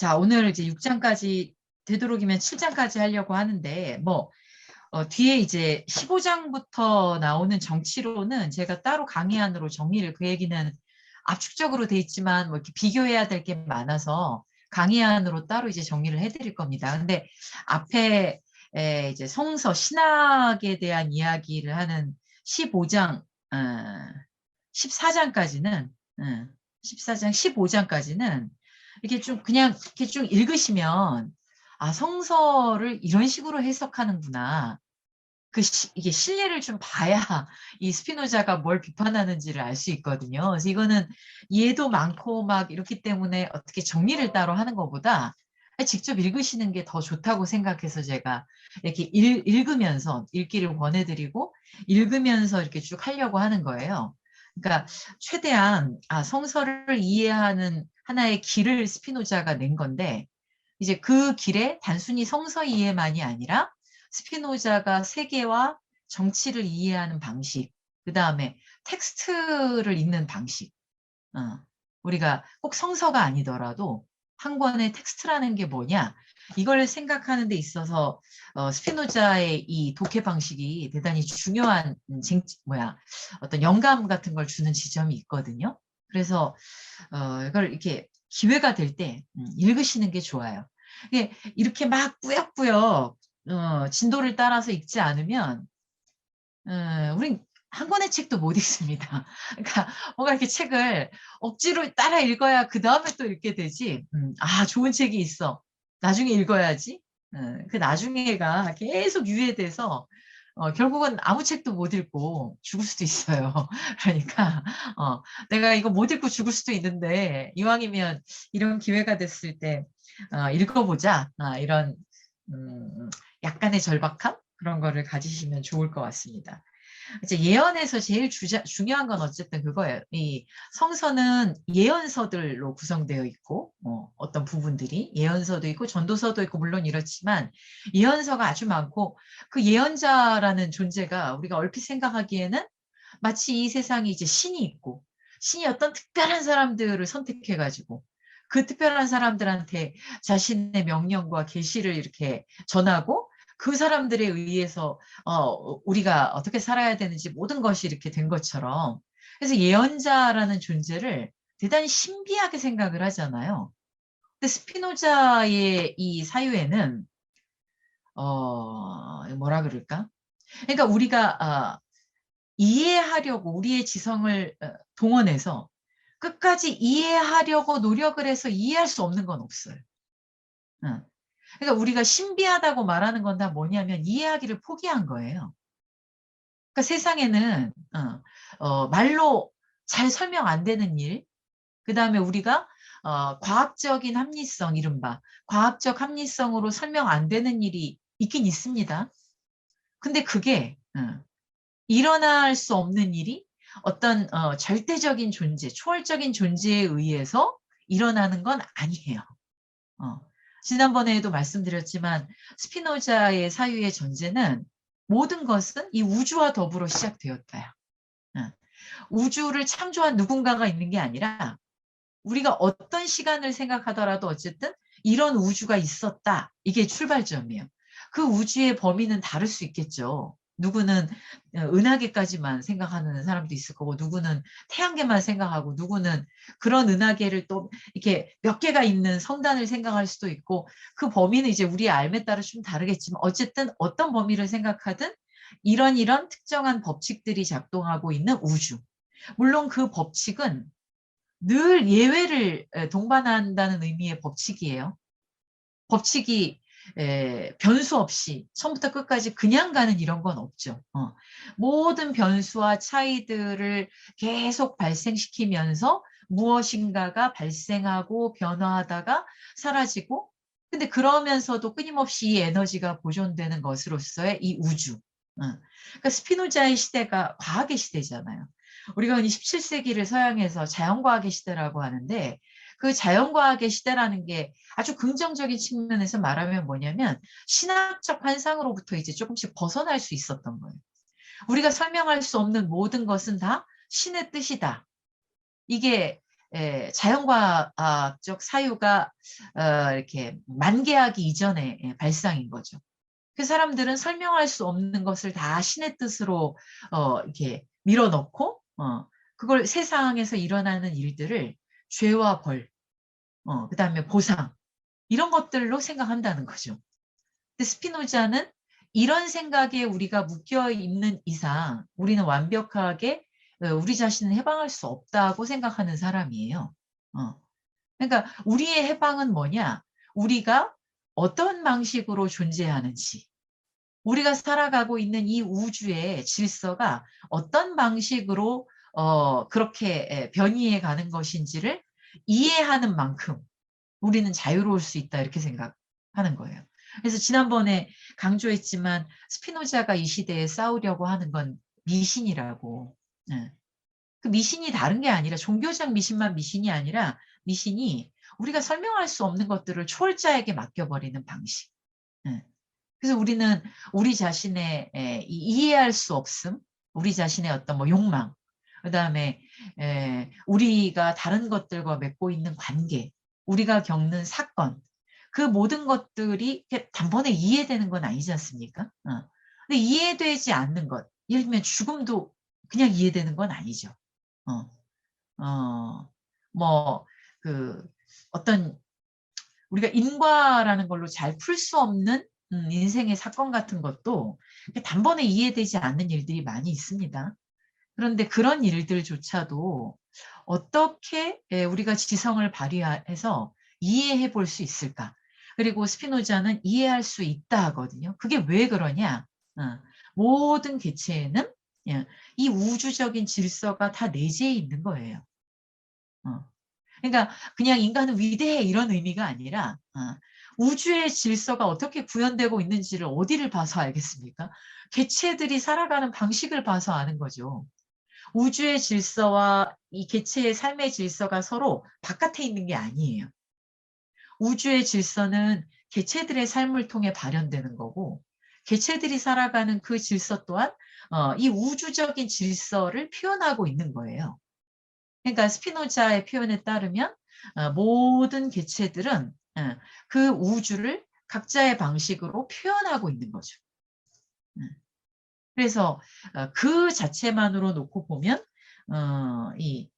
자, 오늘 이제 6장까지 되도록이면 7장까지 하려고 하는데, 뒤에 이제 15장부터 나오는 정치로는 제가 따로 강의안으로 정리를, 그 얘기는 압축적으로 돼 있지만 뭐 이렇게 비교해야 될 게 많아서 강의안으로 따로 이제 정리를 해드릴 겁니다. 근데 앞에 이제 성서, 신학에 대한 이야기를 하는 15장, 14장까지는, 14장, 15장까지는 이렇게 좀 그냥 이렇게 좀 읽으시면, 아, 성서를 이런 식으로 해석하는구나. 이게 신뢰를 좀 봐야 이 스피노자가 뭘 비판하는지를 알 수 있거든요. 그래서 이거는 이해도 많고 막 이렇기 때문에 어떻게 정리를 따로 하는 것보다 직접 읽으시는 게 더 좋다고 생각해서 제가 이렇게 읽으면서 읽기를 권해드리고 읽으면서 이렇게 쭉 하려고 하는 거예요. 그러니까 최대한 성서를 이해하는 하나의 길을 스피노자가 낸 건데, 이제 그 길에 단순히 성서 이해만이 아니라 스피노자가 세계와 정치를 이해하는 방식, 그 다음에 텍스트를 읽는 방식, 우리가 꼭 성서가 아니더라도 한 권의 텍스트라는 게 뭐냐, 이걸 생각하는 데 있어서 스피노자의 이 독해 방식이 대단히 중요한 어떤 영감 같은 걸 주는 지점이 있거든요. 그래서 이걸 이렇게 기회가 될 때 읽으시는 게 좋아요. 이렇게 막 꾸역꾸역 진도를 따라서 읽지 않으면 우린 한 권의 책도 못 읽습니다. 그러니까 뭔가 이렇게 책을 억지로 따라 읽어야 그 다음에 또 읽게 되지. 좋은 책이 있어. 나중에 읽어야지. 그 나중에가 계속 유예돼서 결국은 아무 책도 못 읽고 죽을 수도 있어요. 그러니까 내가 이거 못 읽고 죽을 수도 있는데 이왕이면 이런 기회가 됐을 때 읽어보자. 이런 약간의 절박함? 그런 거를 가지시면 좋을 것 같습니다. 이제 예언에서 제일 중요한 건 어쨌든 그거예요. 이 성서는 예언서들로 구성되어 있고, 어떤 부분들이 예언서도 있고 전도서도 있고 물론 이렇지만 예언서가 아주 많고, 그 예언자라는 존재가 우리가 얼핏 생각하기에는 마치 이 세상에 이제 신이 있고, 신이 어떤 특별한 사람들을 선택해가지고 그 특별한 사람들한테 자신의 명령과 계시를 이렇게 전하고, 그 사람들에 의해서 우리가 어떻게 살아야 되는지 모든 것이 이렇게 된 것처럼, 그래서 예언자라는 존재를 대단히 신비하게 생각을 하잖아요. 근데 스피노자의 이 사유에는 뭐라 그럴까? 그러니까 우리가 이해하려고 우리의 지성을 동원해서 끝까지 이해하려고 노력을 해서 이해할 수 없는 건 없어요. 응. 그러니까 우리가 신비하다고 말하는 건 다 뭐냐면 이해하기를 포기한 거예요. 그러니까 세상에는 말로 잘 설명 안 되는 일, 그 다음에 우리가 과학적인 합리성, 이른바 과학적 합리성으로 설명 안 되는 일이 있긴 있습니다. 근데 그게 일어날 수 없는 일이 어떤 절대적인 존재, 초월적인 존재에 의해서 일어나는 건 아니에요. 지난번에도 말씀드렸지만 스피노자의 사유의 전제는 모든 것은 이 우주와 더불어 시작되었다요. 우주를 창조한 누군가가 있는 게 아니라 우리가 어떤 시간을 생각하더라도 어쨌든 이런 우주가 있었다. 이게 출발점이에요. 그 우주의 범위는 다를 수 있겠죠. 누구는 은하계까지만 생각하는 사람도 있을 거고, 누구는 태양계만 생각하고, 누구는 그런 은하계를 또 이렇게 몇 개가 있는 성단을 생각할 수도 있고, 그 범위는 이제 우리의 알에 따라 좀 다르겠지만 어쨌든 어떤 범위를 생각하든 이런 특정한 법칙들이 작동하고 있는 우주. 물론 그 법칙은 늘 예외를 동반한다는 의미의 법칙이에요. 법칙이 변수 없이 처음부터 끝까지 그냥 가는 이런 건 없죠. 모든 변수와 차이들을 계속 발생시키면서 무엇인가가 발생하고 변화하다가 사라지고, 근데 그러면서도 끊임없이 이 에너지가 보존되는 것으로서의 이 우주. 그러니까 스피노자의 시대가 과학의 시대잖아요. 우리가 흔히 17세기를 서양에서 자연과학의 시대라고 하는데, 그 자연과학의 시대라는 게 아주 긍정적인 측면에서 말하면 뭐냐면 신학적 환상으로부터 이제 조금씩 벗어날 수 있었던 거예요. 우리가 설명할 수 없는 모든 것은 다 신의 뜻이다. 이게 자연과학적 사유가 이렇게 만개하기 이전의 발상인 거죠. 그 사람들은 설명할 수 없는 것을 다 신의 뜻으로 이렇게 밀어넣고 그걸 세상에서 일어나는 일들을 죄와 벌, 그다음에 보상 이런 것들로 생각한다는 거죠. 근데 스피노자는 이런 생각에 우리가 묶여 있는 이상 우리는 완벽하게 우리 자신을 해방할 수 없다고 생각하는 사람이에요. 그러니까 우리의 해방은 뭐냐? 우리가 어떤 방식으로 존재하는지, 우리가 살아가고 있는 이 우주의 질서가 어떤 방식으로 그렇게 변이해 가는 것인지를 이해하는 만큼 우리는 자유로울 수 있다 이렇게 생각하는 거예요. 그래서 지난번에 강조했지만 스피노자가 이 시대에 싸우려고 하는 건 미신이라고. 예. 그 미신이 다른 게 아니라 종교적 미신만 미신이 아니라 미신이 우리가 설명할 수 없는 것들을 초월자에게 맡겨버리는 방식. 예. 그래서 우리는 우리 자신의 이해할 수 없음, 우리 자신의 어떤 뭐 욕망, 그다음에 우리가 다른 것들과 맺고 있는 관계, 우리가 겪는 사건, 그 모든 것들이 단번에 이해되는 건 아니지 않습니까? 근데 이해되지 않는 것, 예를 들면 죽음도 그냥 이해되는 건 아니죠. 뭐, 그, 어떤, 우리가 인과라는 걸로 잘 풀 수 없는 인생의 사건 같은 것도 단번에 이해되지 않는 일들이 많이 있습니다. 그런데 그런 일들조차도 어떻게 우리가 지성을 발휘해서 이해해 볼 수 있을까? 그리고 스피노자는 이해할 수 있다 하거든요. 그게 왜 그러냐? 모든 개체에는 이 우주적인 질서가 다 내재해 있는 거예요. 그러니까 그냥 인간은 위대해 이런 의미가 아니라 우주의 질서가 어떻게 구현되고 있는지를 어디를 봐서 알겠습니까? 개체들이 살아가는 방식을 봐서 아는 거죠. 우주의 질서와 이 개체의 삶의 질서가 서로 바깥에 있는 게 아니에요. 우주의 질서는 개체들의 삶을 통해 발현되는 거고 개체들이 살아가는 그 질서 또한 이 우주적인 질서를 표현하고 있는 거예요. 그러니까 스피노자의 표현에 따르면 모든 개체들은 그 우주를 각자의 방식으로 표현하고 있는 거죠. 그래서 그 자체만으로 놓고 보면 이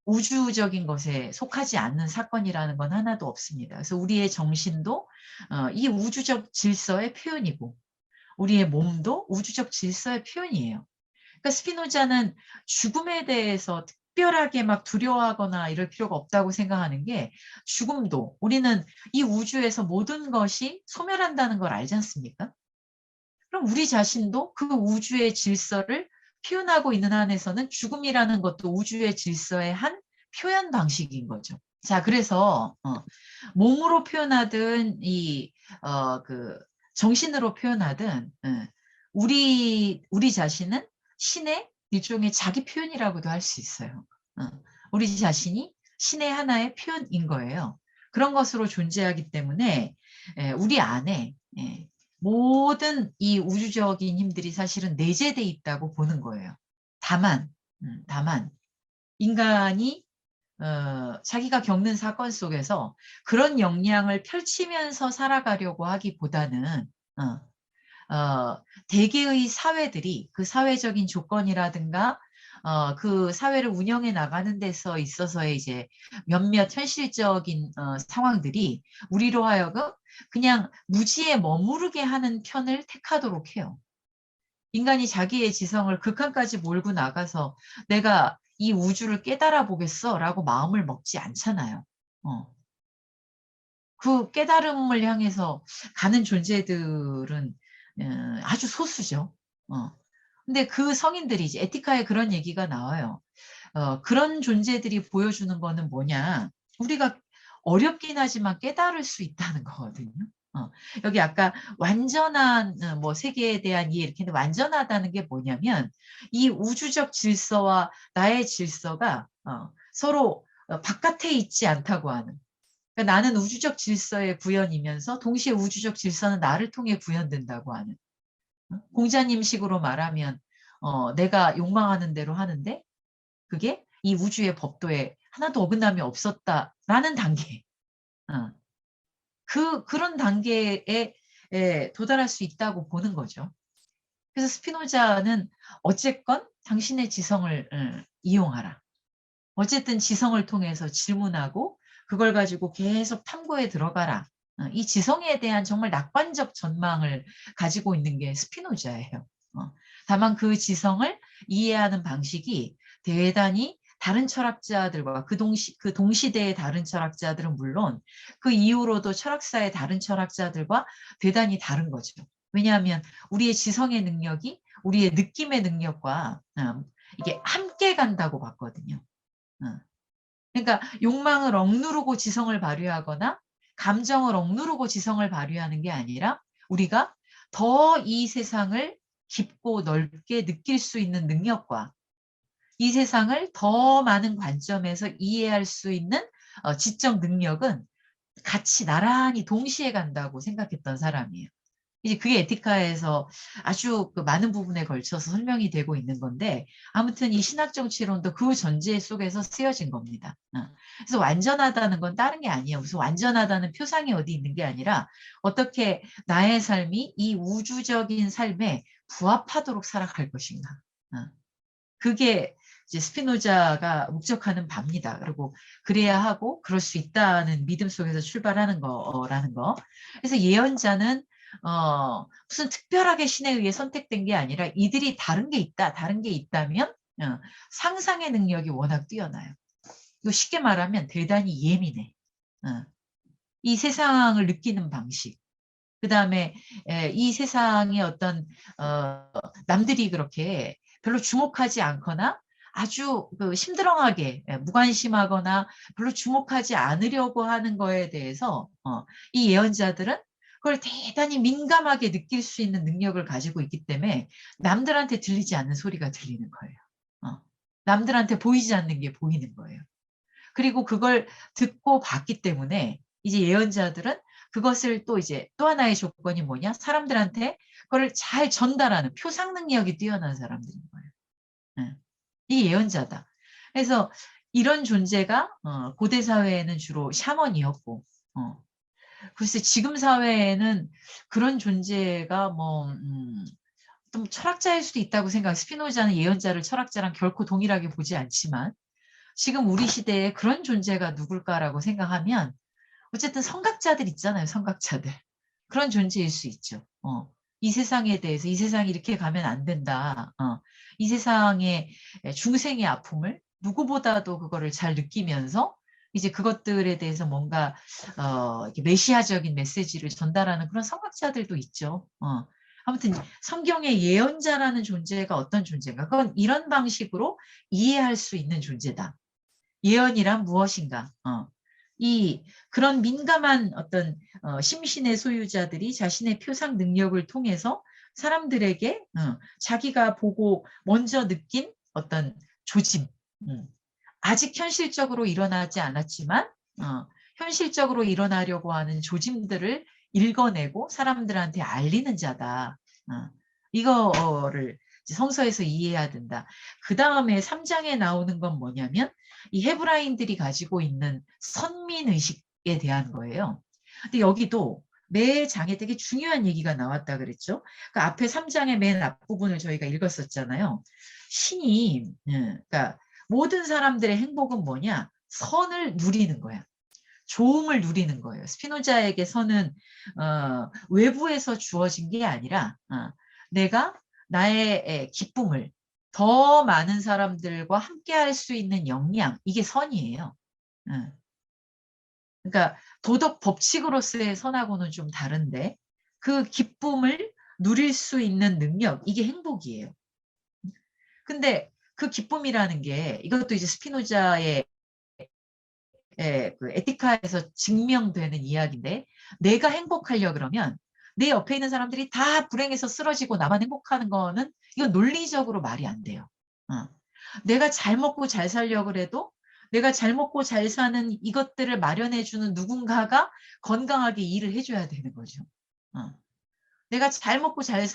우주적인 것에 속하지 않는 사건이라는 건 하나도 없습니다. 그래서 우리의 정신도 이 우주적 질서의 표현이고 우리의 몸도 우주적 질서의 표현이에요. 그러니까 스피노자는 죽음에 대해서 특별하게 막 두려워하거나 이럴 필요가 없다고 생각하는 게 죽음도 우리는 이 우주에서 모든 것이 소멸한다는 걸 알지 않습니까? 그럼 우리 자신도 그 우주의 질서를 표현하고 있는 한에서는 죽음이라는 것도 우주의 질서의 한 표현 방식인 거죠. 자, 그래서 몸으로 표현하든 그 정신으로 표현하든 우리 자신은 신의 일종의 자기 표현이라고도 할 수 있어요. 우리 자신이 신의 하나의 표현인 거예요. 그런 것으로 존재하기 때문에 우리 안에 모든 이 우주적인 힘들이 사실은 내재돼 있다고 보는 거예요. 다만 인간이 자기가 겪는 사건 속에서 그런 역량을 펼치면서 살아가려고 하기보다는 대개의 사회들이 그 사회적인 조건이라든가 그 사회를 운영해 나가는 데서 있어서의 이제 몇몇 현실적인 상황들이 우리로 하여금 그냥 무지에 머무르게 하는 편을 택하도록 해요. 인간이 자기의 지성을 극한까지 몰고 나가서 내가 이 우주를 깨달아 보겠어 라고 마음을 먹지 않잖아요. 그 깨달음을 향해서 가는 존재들은 아주 소수죠. 근데 그 성인들이 이제 에티카에 그런 얘기가 나와요. 그런 존재들이 보여주는 거는 뭐냐? 우리가 어렵긴 하지만 깨달을 수 있다는 거거든요. 여기 아까 완전한 뭐 세계에 대한 이해 이렇게 했는데 완전하다는 게 뭐냐면 이 우주적 질서와 나의 질서가 서로 바깥에 있지 않다고 하는. 그러니까 나는 우주적 질서의 구현이면서 동시에 우주적 질서는 나를 통해 구현된다고 하는. 공자님식으로 말하면 내가 욕망하는 대로 하는데 그게 이 우주의 법도에 하나도 어긋남이 없었다라는 단계. 어. 그런 단계에 도달할 수 있다고 보는 거죠. 그래서 스피노자는 어쨌건 당신의 지성을 이용하라. 어쨌든 지성을 통해서 질문하고 그걸 가지고 계속 탐구에 들어가라. 이 지성에 대한 정말 낙관적 전망을 가지고 있는 게 스피노자예요. 다만 그 지성을 이해하는 방식이 대단히 다른 철학자들과 그 동시대의 다른 철학자들은 물론 그 이후로도 철학사의 다른 철학자들과 대단히 다른 거죠. 왜냐하면 우리의 지성의 능력이 우리의 느낌의 능력과 이게 함께 간다고 봤거든요. 그러니까 욕망을 억누르고 지성을 발휘하거나 감정을 억누르고 지성을 발휘하는 게 아니라 우리가 더 이 세상을 깊고 넓게 느낄 수 있는 능력과 이 세상을 더 많은 관점에서 이해할 수 있는 지적 능력은 같이 나란히 동시에 간다고 생각했던 사람이에요. 이제 그게 에티카에서 아주 그 많은 부분에 걸쳐서 설명이 되고 있는 건데 아무튼 이 신학 정치론도 그 전제 속에서 쓰여진 겁니다. 그래서 완전하다는 건 다른 게 아니에요. 무슨 완전하다는 표상이 어디 있는 게 아니라 어떻게 나의 삶이 이 우주적인 삶에 부합하도록 살아갈 것인가. 그게 이제 스피노자가 목적하는 바입니다. 그리고 그래야 하고 그럴 수 있다는 믿음 속에서 출발하는 거라는 거. 그래서 예언자는 무슨 특별하게 신에 의해 선택된 게 아니라 이들이 다른 게 있다면 상상의 능력이 워낙 뛰어나요. 이거 쉽게 말하면 대단히 예민해. 이 세상을 느끼는 방식. 그 다음에 이 세상의 어떤 남들이 그렇게 별로 주목하지 않거나 아주 심드렁하게 무관심하거나 별로 주목하지 않으려고 하는 거에 대해서 이 예언자들은 그걸 대단히 민감하게 느낄 수 있는 능력을 가지고 있기 때문에 남들한테 들리지 않는 소리가 들리는 거예요. 남들한테 보이지 않는 게 보이는 거예요. 그리고 그걸 듣고 봤기 때문에 이제 예언자들은 그것을 또 이제 또 하나의 조건이 뭐냐? 사람들한테 그걸 잘 전달하는 표상 능력이 뛰어난 사람들인 거예요. 이게 예언자다. 그래서 이런 존재가 고대 사회에는 주로 샤먼이었고 글쎄 지금 사회에는 그런 존재가 좀 철학자일 수도 있다고 생각해요. 스피노자는 예언자를 철학자랑 결코 동일하게 보지 않지만 지금 우리 시대에 그런 존재가 누굴까라고 생각하면 어쨌든 성각자들 있잖아요. 성각자들. 그런 존재일 수 있죠. 이 세상에 대해서 이 세상이 이렇게 가면 안 된다. 이 세상의 중생의 아픔을 누구보다도 그거를 잘 느끼면서 이제 그것들에 대해서 뭔가 이렇게 메시아적인 메시지를 전달하는 그런 성각자들도 있죠. 아무튼 성경의 예언자라는 존재가 어떤 존재인가? 그건 이런 방식으로 이해할 수 있는 존재다. 예언이란 무엇인가? 그런 민감한 어떤 심신의 소유자들이 자신의 표상 능력을 통해서 사람들에게 자기가 보고 먼저 느낀 어떤 조짐, 아직 현실적으로 일어나지 않았지만 현실적으로 일어나려고 하는 조짐들을 읽어내고 사람들한테 알리는 자다. 이거를 성서에서 이해해야 된다. 그 다음에 3장에 나오는 건 뭐냐면 이 헤브라인들이 가지고 있는 선민의식에 대한 거예요. 근데 여기도 매 장에 되게 중요한 얘기가 나왔다 그랬죠. 그 앞에 3장의 맨 앞부분을 저희가 읽었었잖아요. 신이 그러니까 모든 사람들의 행복은 뭐냐? 선을 누리는 거야. 좋음을 누리는 거예요. 스피노자에게 선은 외부에서 주어진 게 아니라 내가 나의 기쁨을 더 많은 사람들과 함께 할 수 있는 역량, 이게 선이에요. 그러니까 도덕 법칙으로서의 선하고는 좀 다른데 그 기쁨을 누릴 수 있는 능력, 이게 행복이에요. 근데 그 기쁨이라는 게 이것도 이제 스피노자의 그 에티카에서 증명되는 이야기인데 내가 행복하려 그러면 내 옆에 있는 사람들이 다 불행해서 쓰러지고 나만 행복하는 거는 이건 논리적으로 말이 안 돼요. 내가 잘 먹고 잘 살려고 그래도 내가 잘 먹고 잘 사는 이것들을 마련해 주는 누군가가 건강하게 일을 해줘야 되는 거죠. 내가 잘 먹고 잘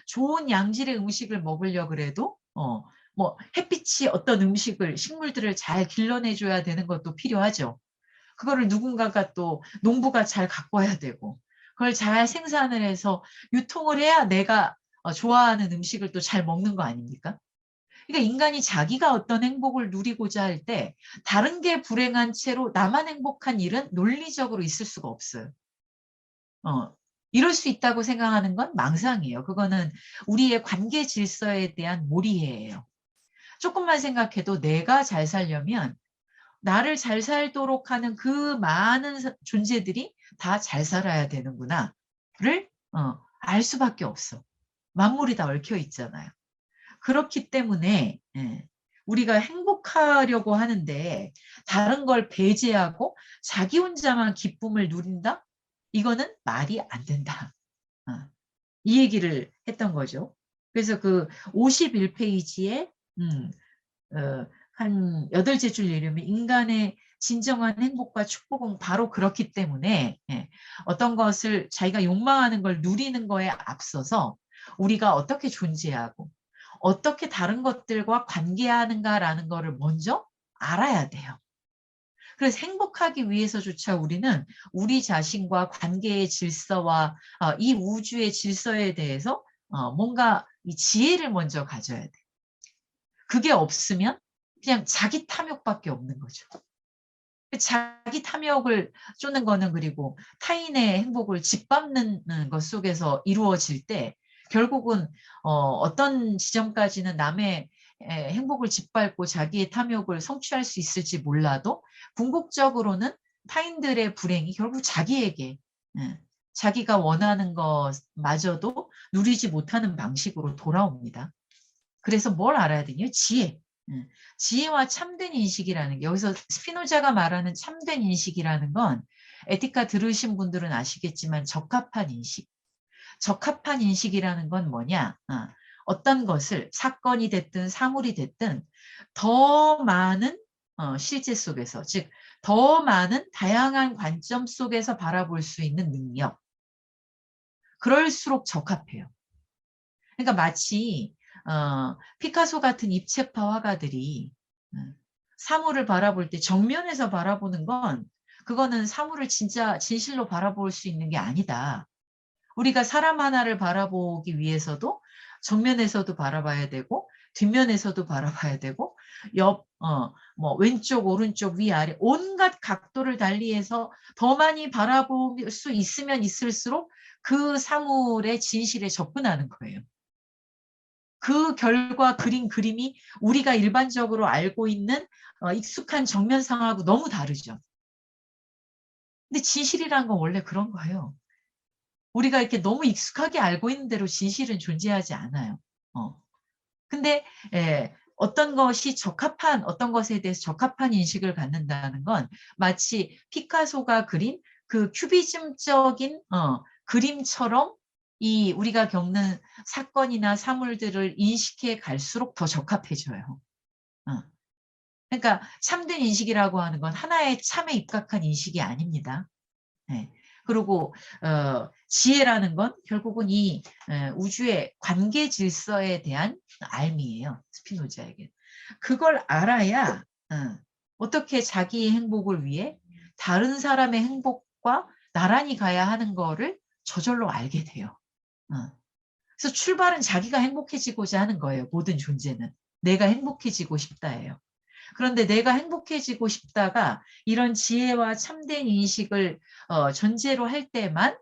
좋은 양질의 음식을 먹으려고 그래도 뭐 햇빛이 어떤 음식을 식물들을 잘 길러내줘야 되는 것도 필요하죠. 그거를 누군가가 또 농부가 잘 가꿔야 되고 그걸 잘 생산을 해서 유통을 해야 내가 좋아하는 음식을 또 잘 먹는 거 아닙니까? 그러니까 인간이 자기가 어떤 행복을 누리고자 할 때 다른 게 불행한 채로 나만 행복한 일은 논리적으로 있을 수가 없어요. 어, 이럴 수 있다고 생각하는 건 망상이에요. 그거는 우리의 관계 질서에 대한 몰이해예요. 조금만 생각해도 내가 잘 살려면 나를 잘 살도록 하는 그 많은 존재들이 다 잘 살아야 되는구나를 알 수밖에 없어. 만물이 다 얽혀 있잖아요. 그렇기 때문에 우리가 행복하려고 하는데 다른 걸 배제하고 자기 혼자만 기쁨을 누린다? 이거는 말이 안 된다. 어, 이 얘기를 했던 거죠. 그래서 그 51페이지에 한 8줄 이름이 인간의 진정한 행복과 축복은 바로 그렇기 때문에 어떤 것을 자기가 욕망하는 걸 누리는 거에 앞서서 우리가 어떻게 존재하고 어떻게 다른 것들과 관계하는가라는 거를 먼저 알아야 돼요. 그래서 행복하기 위해서조차 우리는 우리 자신과 관계의 질서와 이 우주의 질서에 대해서 뭔가 이 지혜를 먼저 가져야 돼. 그게 없으면 그냥 자기 탐욕밖에 없는 거죠. 자기 탐욕을 쫓는 거는 그리고 타인의 행복을 짓밟는 것 속에서 이루어질 때 결국은 어떤 지점까지는 남의 행복을 짓밟고 자기의 탐욕을 성취할 수 있을지 몰라도 궁극적으로는 타인들의 불행이 결국 자기에게 자기가 원하는 것마저도 누리지 못하는 방식으로 돌아옵니다. 그래서 뭘 알아야 되냐? 지혜. 지혜와 참된 인식이라는 게 여기서 스피노자가 말하는 참된 인식이라는 건 에티카 들으신 분들은 아시겠지만 적합한 인식. 적합한 인식이라는 건 뭐냐? 어떤 것을 사건이 됐든 사물이 됐든 더 많은 실제 속에서 즉 더 많은 다양한 관점 속에서 바라볼 수 있는 능력. 그럴수록 적합해요. 그러니까 마치 피카소 같은 입체파 화가들이 사물을 바라볼 때 정면에서 바라보는 건 그거는 사물을 진짜 진실로 바라볼 수 있는 게 아니다. 우리가 사람 하나를 바라보기 위해서도 정면에서도 바라봐야 되고 뒷면에서도 바라봐야 되고 뭐 왼쪽 오른쪽 위아래 온갖 각도를 달리해서 더 많이 바라볼 수 있으면 있을수록 그 사물의 진실에 접근하는 거예요. 그 결과 그린 그림이 우리가 일반적으로 알고 있는 익숙한 정면상하고 너무 다르죠. 근데 진실이란 건 원래 그런 거예요. 우리가 이렇게 너무 익숙하게 알고 있는 대로 진실은 존재하지 않아요. 근데 어떤 것이 적합한 어떤 것에 대해서 적합한 인식을 갖는다는 건 마치 피카소가 그린 그 큐비즘적인 그림처럼 이 우리가 겪는 사건이나 사물들을 인식해 갈수록 더 적합해져요. 그러니까 참된 인식이라고 하는 건 하나의 참에 입각한 인식이 아닙니다. 네. 그리고 지혜라는 건 결국은 이 우주의 관계 질서에 대한 알미예요. 스피노자에게. 그걸 알아야 어떻게 자기의 행복을 위해 다른 사람의 행복과 나란히 가야 하는 거를 저절로 알게 돼요. 그래서 출발은 자기가 행복해지고자 하는 거예요. 모든 존재는. 내가 행복해지고 싶다예요. 그런데 내가 행복해지고 싶다가 이런 지혜와 참된 인식을 전제로 할 때만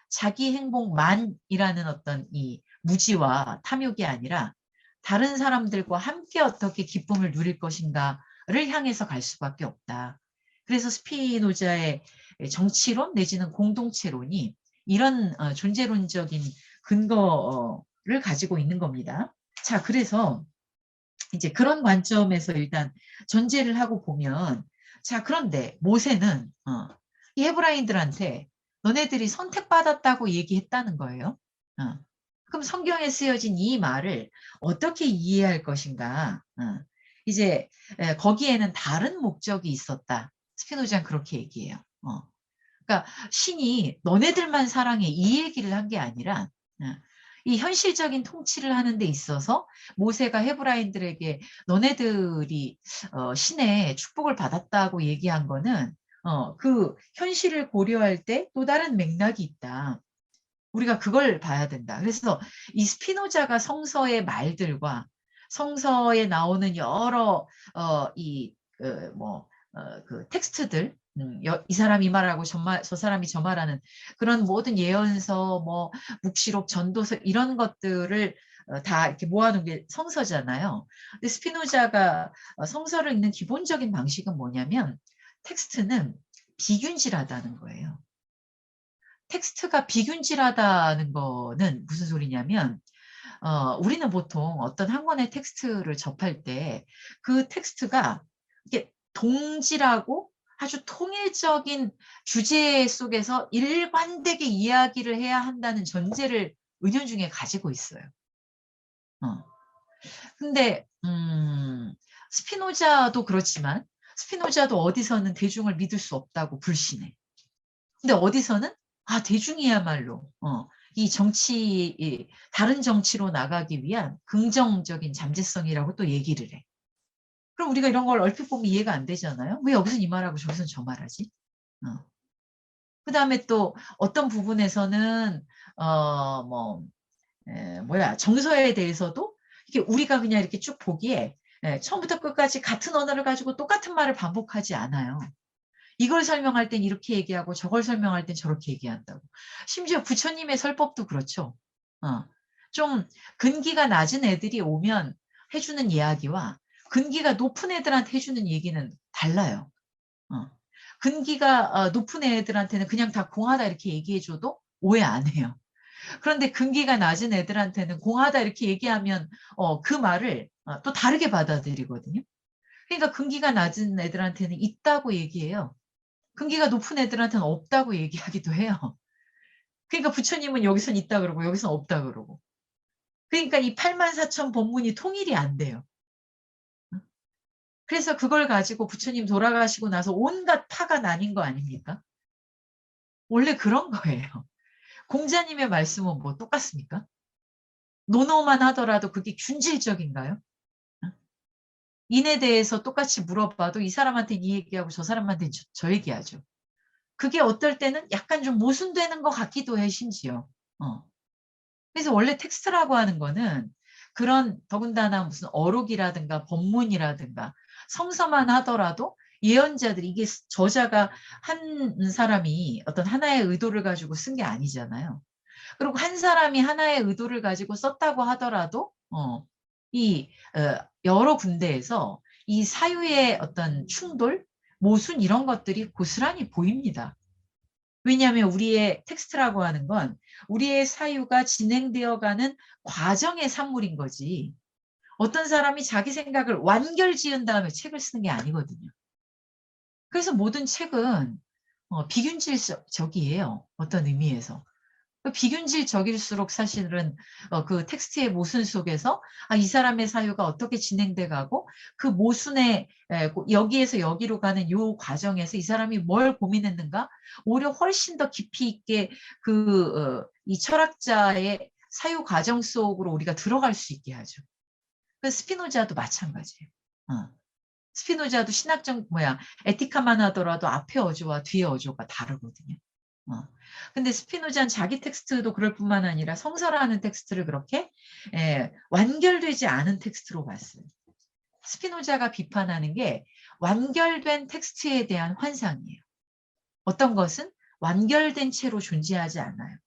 자기 행복만이라는 어떤 이 무지와 탐욕이 아니라 다른 사람들과 함께 어떻게 기쁨을 누릴 것인가를 향해서 갈 수밖에 없다. 그래서 스피노자의 정치론 내지는 공동체론이 이런 존재론적인 근거를 가지고 있는 겁니다. 자, 그래서 이제 그런 관점에서 일단 전제를 하고 보면 자, 그런데 모세는 이 헤브라인들한테 너네들이 선택받았다고 얘기했다는 거예요. 그럼 성경에 쓰여진 이 말을 어떻게 이해할 것인가? 이제 거기에는 다른 목적이 있었다. 스피노자는 그렇게 얘기해요. 그러니까 신이 너네들만 사랑해 이 얘기를 한 게 아니라 이 현실적인 통치를 하는 데 있어서 모세가 헤브라인들에게 너네들이 신의 축복을 받았다고 얘기한 거는 그 현실을 고려할 때 또 다른 맥락이 있다. 우리가 그걸 봐야 된다. 그래서 이 스피노자가 성서의 말들과 성서에 나오는 여러 그 텍스트들, 이 사람이 이 말하고 저 사람이 저 말하는 그런 모든 예언서, 뭐 묵시록, 전도서 이런 것들을 다 이렇게 모아놓은 게 성서잖아요. 근데 스피노자가 성서를 읽는 기본적인 방식은 뭐냐면 텍스트는 비균질하다는 거예요. 텍스트가 비균질하다는 거는 무슨 소리냐면 우리는 보통 어떤 한 권의 텍스트를 접할 때 그 텍스트가 이게 동질하고 아주 통일적인 주제 속에서 일관되게 이야기를 해야 한다는 전제를 은연중에 가지고 있어요. 근데 스피노자도 그렇지만 스피노자도 어디서는 대중을 믿을 수 없다고 불신해. 근데 어디서는 대중이야말로 이 다른 정치로 나가기 위한 긍정적인 잠재성이라고 또 얘기를 해. 그럼 우리가 이런 걸 얼핏 보면 이해가 안 되잖아요. 왜 여기서 이 말하고 저기서 저 말하지? 그다음에 또 어떤 부분에서는 정서에 대해서도 이게 우리가 그냥 이렇게 쭉 보기에 처음부터 끝까지 같은 언어를 가지고 똑같은 말을 반복하지 않아요. 이걸 설명할 땐 이렇게 얘기하고 저걸 설명할 땐 저렇게 얘기한다고. 심지어 부처님의 설법도 그렇죠. 좀 근기가 낮은 애들이 오면 해주는 이야기와 근기가 높은 애들한테 해주는 얘기는 달라요. 근기가 높은 애들한테는 그냥 다 공하다 이렇게 얘기해줘도 오해 안 해요. 그런데 근기가 낮은 애들한테는 공하다 이렇게 얘기하면 그 말을 또 다르게 받아들이거든요. 그러니까 근기가 낮은 애들한테는 있다고 얘기해요. 근기가 높은 애들한테는 없다고 얘기하기도 해요. 그러니까 부처님은 여기선 있다 그러고 여기선 없다 그러고. 그러니까 이 84,000 법문이 통일이 안 돼요. 그래서 그걸 가지고 부처님 돌아가시고 나서 온갖 파가 나뉜 거 아닙니까? 원래 그런 거예요. 공자님의 말씀은 뭐 똑같습니까? 논어만 하더라도 그게 균질적인가요? 인에 대해서 똑같이 물어봐도 이 사람한테는 이 얘기하고 저 사람한테는 저 얘기하죠. 그게 어떨 때는 약간 좀 모순되는 것 같기도 해, 심지어. 그래서 원래 텍스트라고 하는 거는 그런 더군다나 무슨 어록이라든가 법문이라든가 성서만 하더라도 예언자들이 이게 저자가 한 사람이 어떤 하나의 의도를 가지고 쓴 게 아니잖아요. 그리고 한 사람이 하나의 의도를 가지고 썼다고 하더라도 이 여러 군데에서 이 사유의 어떤 충돌, 모순 이런 것들이 고스란히 보입니다. 왜냐하면 우리의 텍스트라고 하는 건 우리의 사유가 진행되어가는 과정의 산물인 거지. 어떤 사람이 자기 생각을 완결 지은 다음에 책을 쓰는 게 아니거든요. 그래서 모든 책은 비균질적이에요. 어떤 의미에서. 비균질적일수록 사실은 그 텍스트의 모순 속에서 이 사람의 사유가 어떻게 진행돼 가고 그 모순의 여기에서 여기로 가는 요 과정에서 이 사람이 뭘 고민했는가 오히려 훨씬 더 깊이 있게 이 철학자의 사유 과정 속으로 우리가 들어갈 수 있게 하죠. 그 스피노자도 마찬가지예요. 스피노자도 신학적 에티카만 하더라도 앞에 어조와 뒤에 어조가 다르거든요. 근데 스피노자는 자기 텍스트도 그럴 뿐만 아니라 성서라는 텍스트를 그렇게 완결되지 않은 텍스트로 봤어요. 스피노자가 비판하는 게 완결된 텍스트에 대한 환상이에요. 어떤 것은 완결된 채로 존재하지 않아요.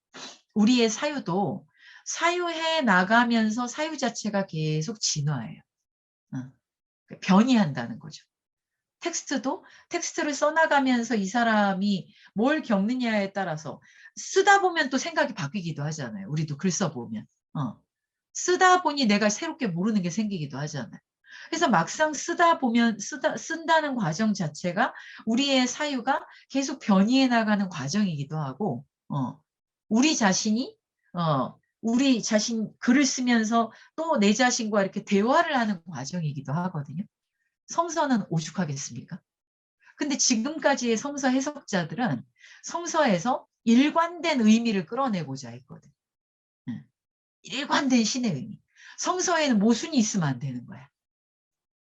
우리의 사유도 사유해 나가면서 사유 자체가 계속 진화해요. 변이한다는 거죠. 텍스트도 텍스트를 써나가면서 이 사람이 뭘 겪느냐에 따라서 쓰다 보면 또 생각이 바뀌기도 하잖아요. 우리도 글 써보면. 쓰다 보니 내가 새롭게 모르는 게 생기기도 하잖아요. 그래서 막상 쓰다 보면 쓴다는 과정 자체가 우리의 사유가 계속 변이해 나가는 과정이기도 하고 우리 자신이 우리 자신 글을 쓰면서 또 내 자신과 이렇게 대화를 하는 과정이기도 하거든요. 성서는 오죽하겠습니까? 근데 지금까지의 성서 해석자들은 성서에서 일관된 의미를 끌어내고자 했거든. 일관된 신의 의미. 성서에는 모순이 있으면 안 되는 거야.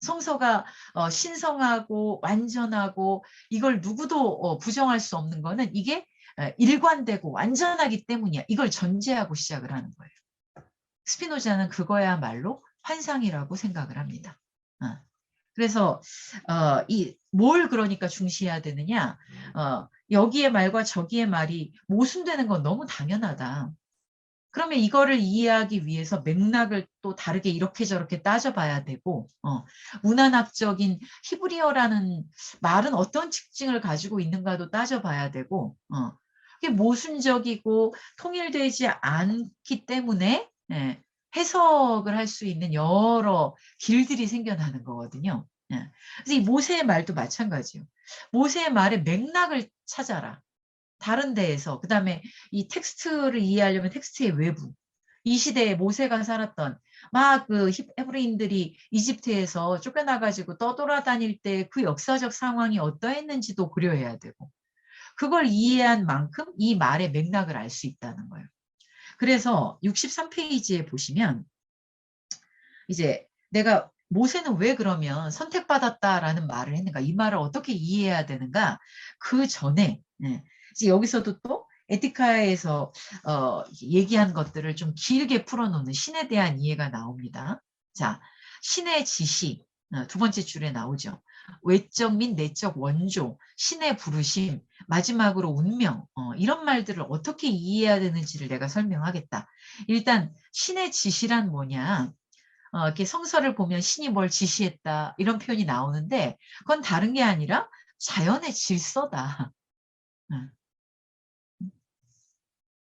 성서가 신성하고 완전하고 이걸 누구도 부정할 수 없는 거는 이게 일관되고 완전하기 때문이야. 이걸 전제하고 시작을 하는 거예요. 스피노자는 그거야말로 환상이라고 생각을 합니다. 그래서 뭘 그러니까 중시해야 되느냐? 여기의 말과 저기의 말이 모순되는 건 너무 당연하다. 그러면 이거를 이해하기 위해서 맥락을 또 다르게 이렇게 저렇게 따져봐야 되고, 문화학적인 히브리어라는 말은 어떤 특징을 가지고 있는가도 따져봐야 되고, 그게 모순적이고 통일되지 않기 때문에 해석을 할 수 있는 여러 길들이 생겨나는 거거든요. 그래서 이 모세의 말도 마찬가지예요. 모세의 말의 맥락을 찾아라. 다른 데에서 그다음에 이 텍스트를 이해하려면 텍스트의 외부 이 시대에 모세가 살았던 막 그 헤브리인들이 이집트에서 쫓겨나가지고 떠돌아다닐 때 그 역사적 상황이 어떠했는지도 고려해야 되고 그걸 이해한 만큼 이 말의 맥락을 알 수 있다는 거예요. 그래서 63페이지에 보시면 이제 내가 모세는 왜 그러면 선택받았다라는 말을 했는가 이 말을 어떻게 이해해야 되는가 그 전에 이제 여기서도 또 에티카에서 얘기한 것들을 좀 길게 풀어놓는 신에 대한 이해가 나옵니다. 자, 신의 지시 두 번째 줄에 나오죠. 외적 및 내적 원조, 신의 부르심, 마지막으로 운명 이런 말들을 어떻게 이해해야 되는지를 내가 설명하겠다. 일단 신의 지시란 뭐냐? 이렇게 성서를 보면 신이 뭘 지시했다 이런 표현이 나오는데 그건 다른 게 아니라 자연의 질서다.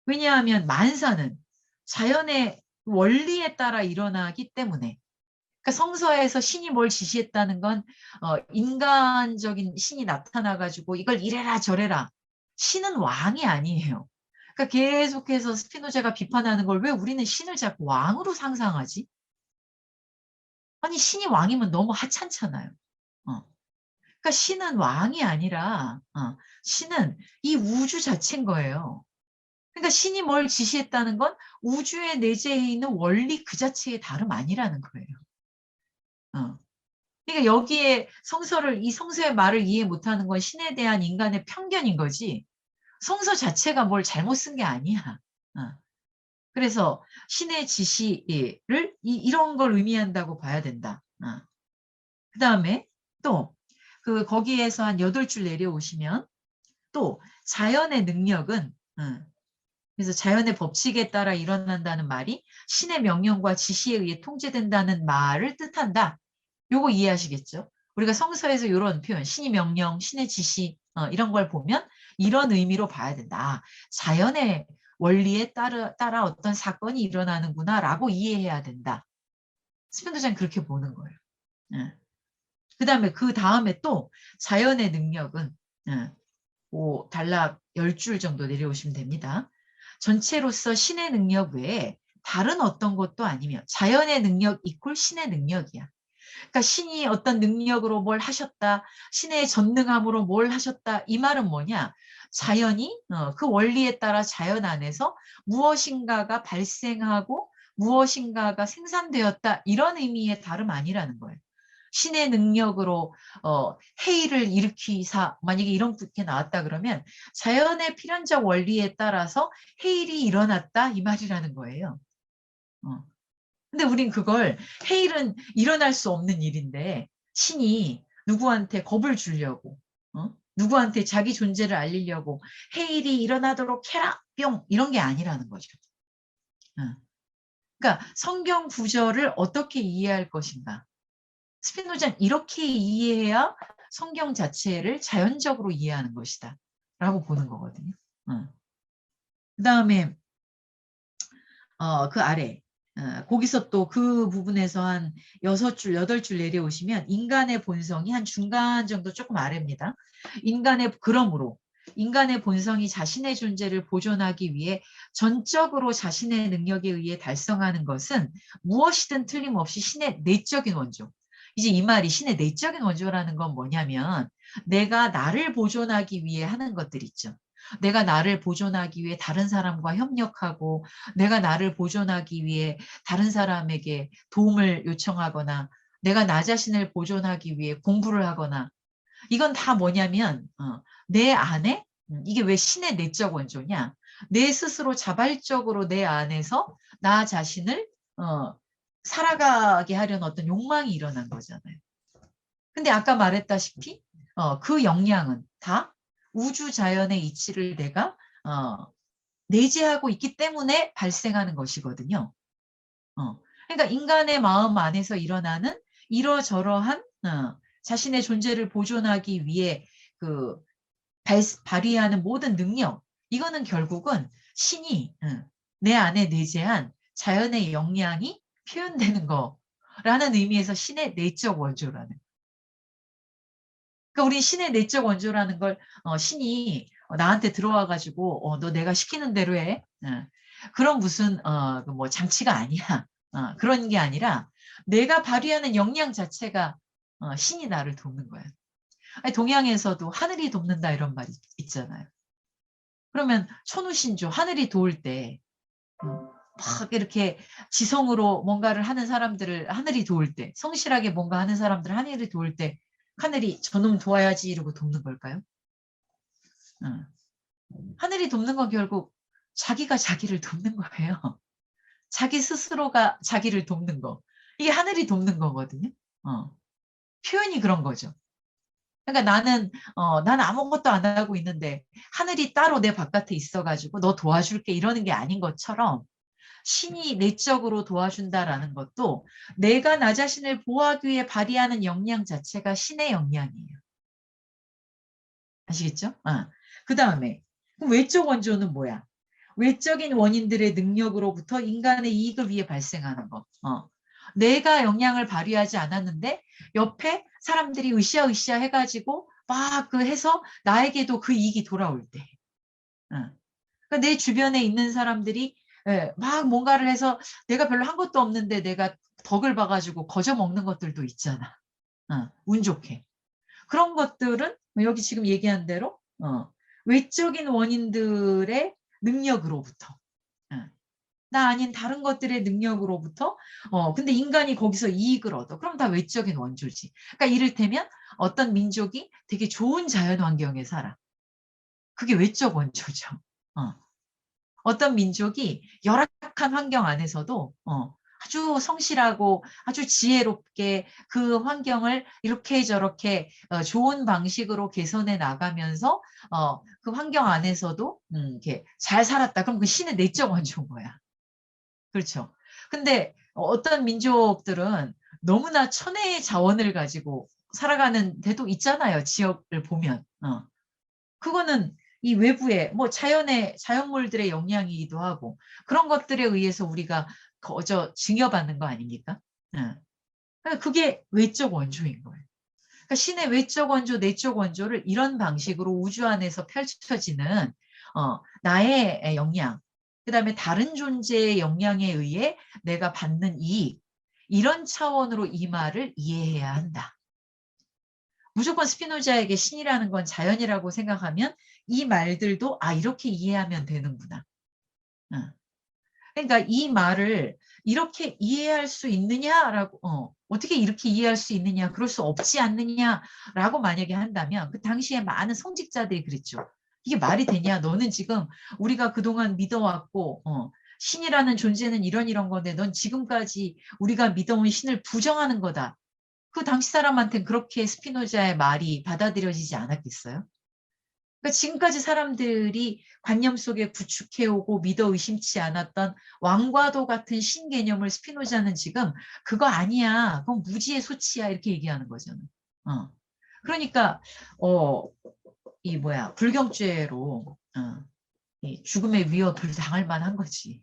왜냐하면 만사는 자연의 원리에 따라 일어나기 때문에 그러니까 성서에서 신이 뭘 지시했다는 건 인간적인 신이 나타나가지고 이걸 이래라 저래라. 신은 왕이 아니에요. 그러니까 계속해서 스피노자가 비판하는 걸 왜 우리는 신을 자꾸 왕으로 상상하지? 아니 신이 왕이면 너무 하찮잖아요. 그러니까 신은 왕이 아니라 신은 이 우주 자체인 거예요. 그러니까 신이 뭘 지시했다는 건 우주에 내재해 있는 원리 그 자체의 다름 아니라는 거예요. 그러니까 여기에 이 성서의 말을 이해 못하는 건 신에 대한 인간의 편견인 거지 성서 자체가 뭘 잘못 쓴 게 아니야. 그래서 신의 지시를 이런 걸 의미한다고 봐야 된다. 그 다음에 또 거기에서 한 8줄 내려오시면 또 자연의 능력은 그래서 자연의 법칙에 따라 일어난다는 말이 신의 명령과 지시에 의해 통제된다는 말을 뜻한다. 요거 이해하시겠죠? 우리가 성서에서 이런 표현, 신의 명령, 신의 지시 이런 걸 보면 이런 의미로 봐야 된다. 자연의 원리에 따라 어떤 사건이 일어나는구나라고 이해해야 된다. 스펜더자는 그렇게 보는 거예요. 그 다음에 또 자연의 능력은 단락 10줄 정도 내려오시면 됩니다. 전체로서 신의 능력 외에 다른 어떤 것도 아니며 자연의 능력 이퀄 신의 능력이야. 그러니까 신이 어떤 능력으로 뭘 하셨다, 신의 전능함으로 뭘 하셨다 이 말은 뭐냐? 자연이 그 원리에 따라 자연 안에서 무엇인가가 발생하고 무엇인가가 생산되었다 이런 의미의 다름 아니라는 거예요. 신의 능력으로 해일을 일으키사 만약에 이렇게 나왔다 그러면 자연의 필연적 원리에 따라서 해일이 일어났다 이 말이라는 거예요. 근데 우린 그걸 해일은 일어날 수 없는 일인데 신이 누구한테 겁을 주려고 누구한테 자기 존재를 알리려고 해일이 일어나도록 해라 뿅 이런 게 아니라는 거죠. 그러니까 성경 구절을 어떻게 이해할 것인가. 스피노자는 이렇게 이해해야 성경 자체를 자연적으로 이해하는 것이다 라고 보는 거거든요. 그 다음에 그 아래 거기서 또 그 부분에서 한 6줄, 8줄 내려오시면 인간의 본성이 한 중간 정도 조금 아래입니다. 그러므로 인간의 본성이 자신의 존재를 보존하기 위해 전적으로 자신의 능력에 의해 달성하는 것은 무엇이든 틀림없이 신의 내적인 원조. 이제 이 말이 신의 내적인 원조라는 건 뭐냐면 내가 나를 보존하기 위해 하는 것들 있죠. 내가 나를 보존하기 위해 다른 사람과 협력하고 내가 나를 보존하기 위해 다른 사람에게 도움을 요청하거나 내가 나 자신을 보존하기 위해 공부를 하거나 이건 다 뭐냐면 내 안에 이게 왜 신의 내적 원조냐? 내 스스로 자발적으로 내 안에서 나 자신을 살아가게 하려는 어떤 욕망이 일어난 거잖아요. 근데 아까 말했다시피 그 역량은 다 우주 자연의 이치를 내가 내재하고 있기 때문에 발생하는 것이거든요. 그러니까 인간의 마음 안에서 일어나는 이러저러한 자신의 존재를 보존하기 위해 그 발휘하는 모든 능력, 이거는 결국은 신이 내 안에 내재한 자연의 역량이 표현되는 거라는 의미에서 신의 내적 원조라는. 그러니까 우리 신의 내적 원조라는 걸 신이 나한테 들어와 가지고 너 내가 시키는 대로 해. 그런 무슨 뭐 장치가 아니야. 그런 게 아니라 내가 발휘하는 역량 자체가 신이 나를 돕는 거야. 아니, 동양에서도 하늘이 돕는다 이런 말이 있잖아요. 그러면 천우신조 하늘이 도울 때 막 이렇게 지성으로 뭔가를 하는 사람들을 하늘이 도울 때 성실하게 뭔가 하는 사람들 하늘이 도울 때 하늘이 저놈 도와야지 이러고 돕는 걸까요? 하늘이 돕는 건 결국 자기가 자기를 돕는 거예요. 자기 스스로가 자기를 돕는 거. 이게 하늘이 돕는 거거든요. 표현이 그런 거죠. 그러니까 나는 아무것도 안 하고 있는데 하늘이 따로 내 바깥에 있어가지고 너 도와줄게 이러는 게 아닌 것처럼 신이 내적으로 도와준다라는 것도 내가 나 자신을 보호하기 위해 발휘하는 역량 자체가 신의 역량이에요. 아시겠죠? 그 다음에 외적 원조는 뭐야? 외적인 원인들의 능력으로부터 인간의 이익을 위해 발생하는 거. 내가 역량을 발휘하지 않았는데 옆에 사람들이 으쌰으쌰 해가지고 막 그 해서 나에게도 그 이익이 돌아올 때. 그러니까 내 주변에 있는 사람들이 막 뭔가를 해서 내가 별로 한 것도 없는데 내가 덕을 봐가지고 거저 먹는 것들도 있잖아. 운 좋게. 그런 것들은 여기 지금 얘기한 대로 외적인 원인들의 능력으로부터 나 아닌 다른 것들의 능력으로부터 근데 인간이 거기서 이익을 얻어. 그럼 다 외적인 원조지. 그러니까 이를테면 어떤 민족이 되게 좋은 자연 환경에 살아. 그게 외적 원조죠. 어떤 민족이 열악한 환경 안에서도 아주 성실하고 아주 지혜롭게 그 환경을 이렇게 저렇게 좋은 방식으로 개선해 나가면서 그 환경 안에서도 이렇게 잘 살았다. 그럼 그 신의 내적 원조인 거야. 그렇죠. 근데 어떤 민족들은 너무나 천혜의 자원을 가지고 살아가는 데도 있잖아요. 지역을 보면. 그거는 이 외부의 뭐 자연물들의 영향이기도 하고 그런 것들에 의해서 우리가 거저 증여받는 거 아닙니까? 그러니까 그게 외적 원조인 거예요. 그러니까 신의 외적 원조, 내적 원조를 이런 방식으로 우주 안에서 펼쳐지는 나의 역량, 그다음에 다른 존재의 역량에 의해 내가 받는 이익, 이런 차원으로 이 말을 이해해야 한다. 무조건 스피노자에게 신이라는 건 자연이라고 생각하면 이 말들도 이렇게 이해하면 되는구나. 그러니까 이 말을 이렇게 이해할 수 있느냐라고 어떻게 이렇게 이해할 수 있느냐 그럴 수 없지 않느냐라고 만약에 한다면 그 당시에 많은 성직자들이 그랬죠. 이게 말이 되냐? 너는 지금 우리가 그동안 믿어왔고 신이라는 존재는 이런 건데 넌 지금까지 우리가 믿어온 신을 부정하는 거다. 그 당시 사람한테는 그렇게 스피노자의 말이 받아들여지지 않았겠어요? 그러니까 지금까지 사람들이 관념 속에 구축해오고 믿어 의심치 않았던 왕과도 같은 신개념을 스피노자는 지금 그거 아니야. 그건 무지의 소치야. 이렇게 얘기하는 거잖아. 그러니까 이 뭐야 불경죄로 이 죽음의 위협을 당할 만한 거지.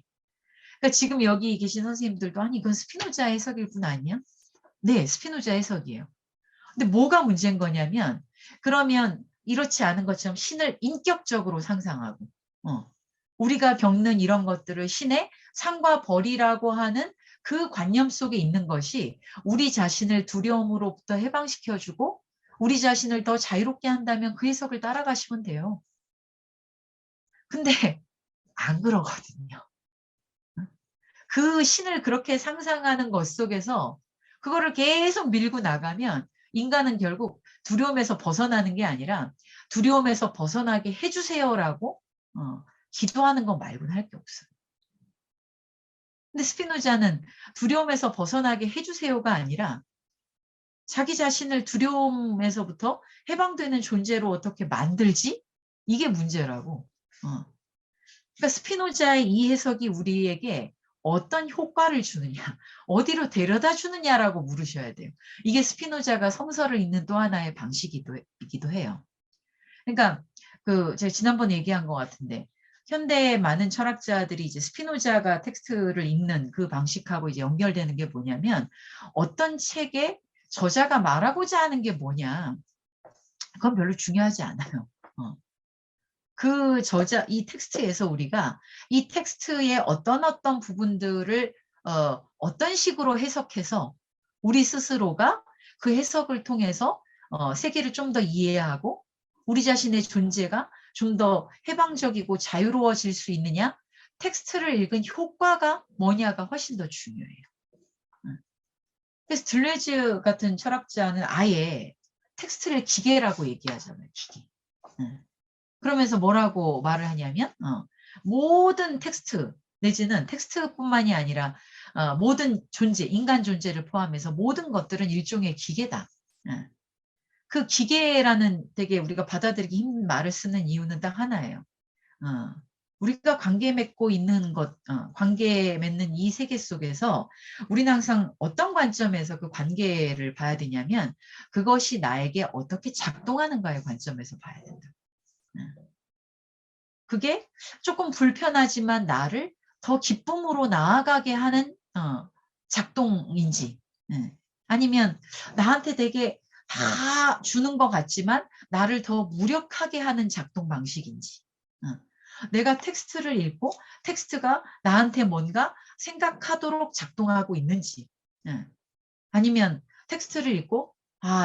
그러니까 지금 여기 계신 선생님들도 아니 이건 스피노자 해석일 뿐 아니야? 네, 스피노자 해석이에요. 근데 뭐가 문제인 거냐면 그러면 이렇지 않은 것처럼 신을 인격적으로 상상하고 우리가 겪는 이런 것들을 신의 상과 벌이라고 하는 그 관념 속에 있는 것이 우리 자신을 두려움으로부터 해방시켜주고 우리 자신을 더 자유롭게 한다면 그 해석을 따라가시면 돼요. 근데 안 그러거든요. 그 신을 그렇게 상상하는 것 속에서 그거를 계속 밀고 나가면 인간은 결국 두려움에서 벗어나는 게 아니라 두려움에서 벗어나게 해주세요라고 기도하는 것 말고는 할 게 없어요. 근데 스피노자는 두려움에서 벗어나게 해주세요가 아니라 자기 자신을 두려움에서부터 해방되는 존재로 어떻게 만들지? 이게 문제라고. 그러니까 스피노자의 이 해석이 우리에게 어떤 효과를 주느냐, 어디로 데려다 주느냐라고 물으셔야 돼요. 이게 스피노자가 성서를 읽는 또 하나의 방식이기도 해요. 그러니까 제가 지난번에 얘기한 것 같은데 현대의 많은 철학자들이 이제 스피노자가 텍스트를 읽는 그 방식하고 이제 연결되는 게 뭐냐면 어떤 책에 저자가 말하고자 하는 게 뭐냐, 그건 별로 중요하지 않아요. 그 이 텍스트에서 우리가 이 텍스트의 어떤 부분들을 어떤 식으로 해석해서 우리 스스로가 그 해석을 통해서 세계를 좀 더 이해하고 우리 자신의 존재가 좀 더 해방적이고 자유로워질 수 있느냐, 텍스트를 읽은 효과가 뭐냐가 훨씬 더 중요해요. 그래서 들레즈 같은 철학자는 아예 텍스트를 기계라고 얘기하잖아요. 기계. 그러면서 뭐라고 말을 하냐면 모든 텍스트 내지는 텍스트뿐만이 아니라 모든 존재, 인간 존재를 포함해서 모든 것들은 일종의 기계다. 그 기계라는 되게 우리가 받아들이기 힘든 말을 쓰는 이유는 딱 하나예요. 우리가 관계 맺고 있는 관계 맺는 이 세계 속에서 우리는 항상 어떤 관점에서 그 관계를 봐야 되냐면 그것이 나에게 어떻게 작동하는가의 관점에서 봐야 된다. 그게 조금 불편하지만 나를 더 기쁨으로 나아가게 하는 작동인지, 아니면 나한테 되게 다 주는 것 같지만 나를 더 무력하게 하는 작동 방식인지, 내가 텍스트를 읽고 텍스트가 나한테 뭔가 생각하도록 작동하고 있는지, 아니면 텍스트를 읽고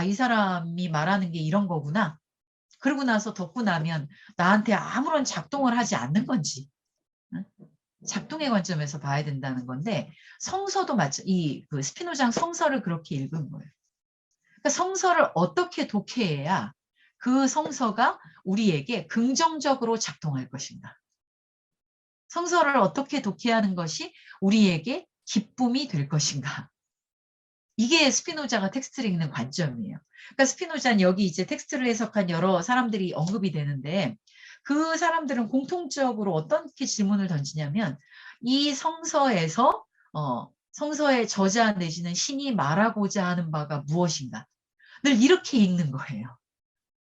이 사람이 말하는 게 이런 거구나. 그러고 나서 덮고 나면 나한테 아무런 작동을 하지 않는 건지, 작동의 관점에서 봐야 된다는 건데 성서도 그 스피노장 성서를 그렇게 읽은 거예요. 그러니까 성서를 어떻게 독해해야 그 성서가 우리에게 긍정적으로 작동할 것인가? 성서를 어떻게 독해하는 것이 우리에게 기쁨이 될 것인가? 이게 스피노자가 텍스트를 읽는 관점이에요. 그러니까 스피노자는 여기 이제 텍스트를 해석한 여러 사람들이 언급이 되는데 그 사람들은 공통적으로 어떻게 질문을 던지냐면 이 성서에서 성서의 저자 내지는 신이 말하고자 하는 바가 무엇인가? 늘 이렇게 읽는 거예요.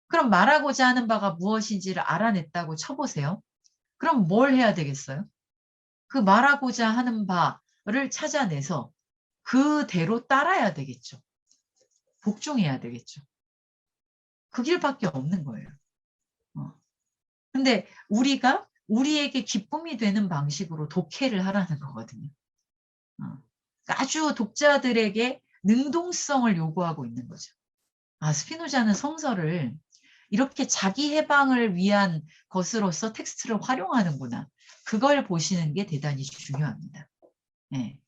그럼 말하고자 하는 바가 무엇인지를 알아냈다고 쳐보세요. 그럼 뭘 해야 되겠어요? 그 말하고자 하는 바를 찾아내서 그대로 따라야 되겠죠. 복종해야 되겠죠. 그 길밖에 없는 거예요. 근데 우리가 우리에게 기쁨이 되는 방식으로 독해를 하라는 거거든요. 아주 독자들에게 능동성을 요구하고 있는 거죠. 스피노자는 성서를 이렇게 자기 해방을 위한 것으로서 텍스트를 활용하는구나. 그걸 보시는 게 대단히 중요합니다. 네.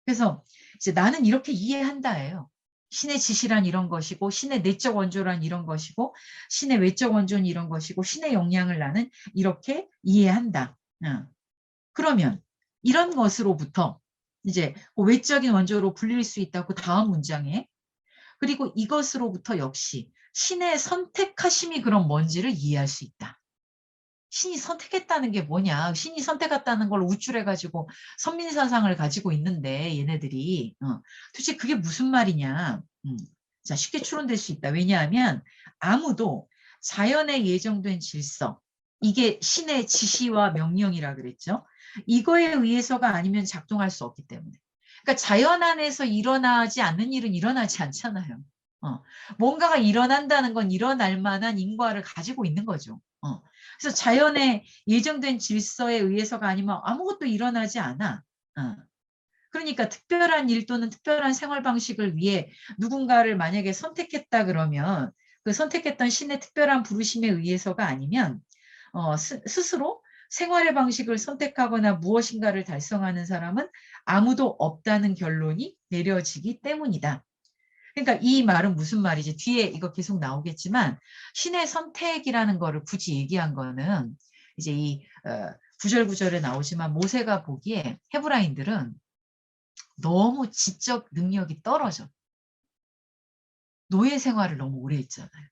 그래서 이제 나는 이렇게 이해한다예요. 신의 지시란 이런 것이고 신의 내적 원조란 이런 것이고 신의 외적 원조는 이런 것이고 신의 영향을 나는 이렇게 이해한다. 그러면 이런 것으로부터 이제 외적인 원조로 불릴 수 있다고 다음 문장에, 그리고 이것으로부터 역시 신의 선택하심이 그럼 뭔지를 이해할 수 있다. 신이 선택했다는 게 뭐냐. 신이 선택했다는 걸 우쭐해가지고 선민사상을 가지고 있는데 얘네들이 도대체 그게 무슨 말이냐. 자, 쉽게 추론될 수 있다. 왜냐하면 아무도 자연에 예정된 질서, 이게 신의 지시와 명령이라 그랬죠. 이거에 의해서가 아니면 작동할 수 없기 때문에. 그러니까 자연 안에서 일어나지 않는 일은 일어나지 않잖아요. 뭔가가 일어난다는 건 일어날 만한 인과를 가지고 있는 거죠. 그래서 자연의 예정된 질서에 의해서가 아니면 아무것도 일어나지 않아. 그러니까 특별한 일 또는 특별한 생활 방식을 위해 누군가를 만약에 선택했다 그러면 그 선택했던 신의 특별한 부르심에 의해서가 아니면 스스로 생활의 방식을 선택하거나 무엇인가를 달성하는 사람은 아무도 없다는 결론이 내려지기 때문이다. 그러니까 이 말은 무슨 말이지? 뒤에 이거 계속 나오겠지만 신의 선택이라는 거를 굳이 얘기한 거는 이제 이 구절구절에 나오지만 모세가 보기에 헤브라인들은 너무 지적 능력이 떨어져. 노예 생활을 너무 오래 했잖아요.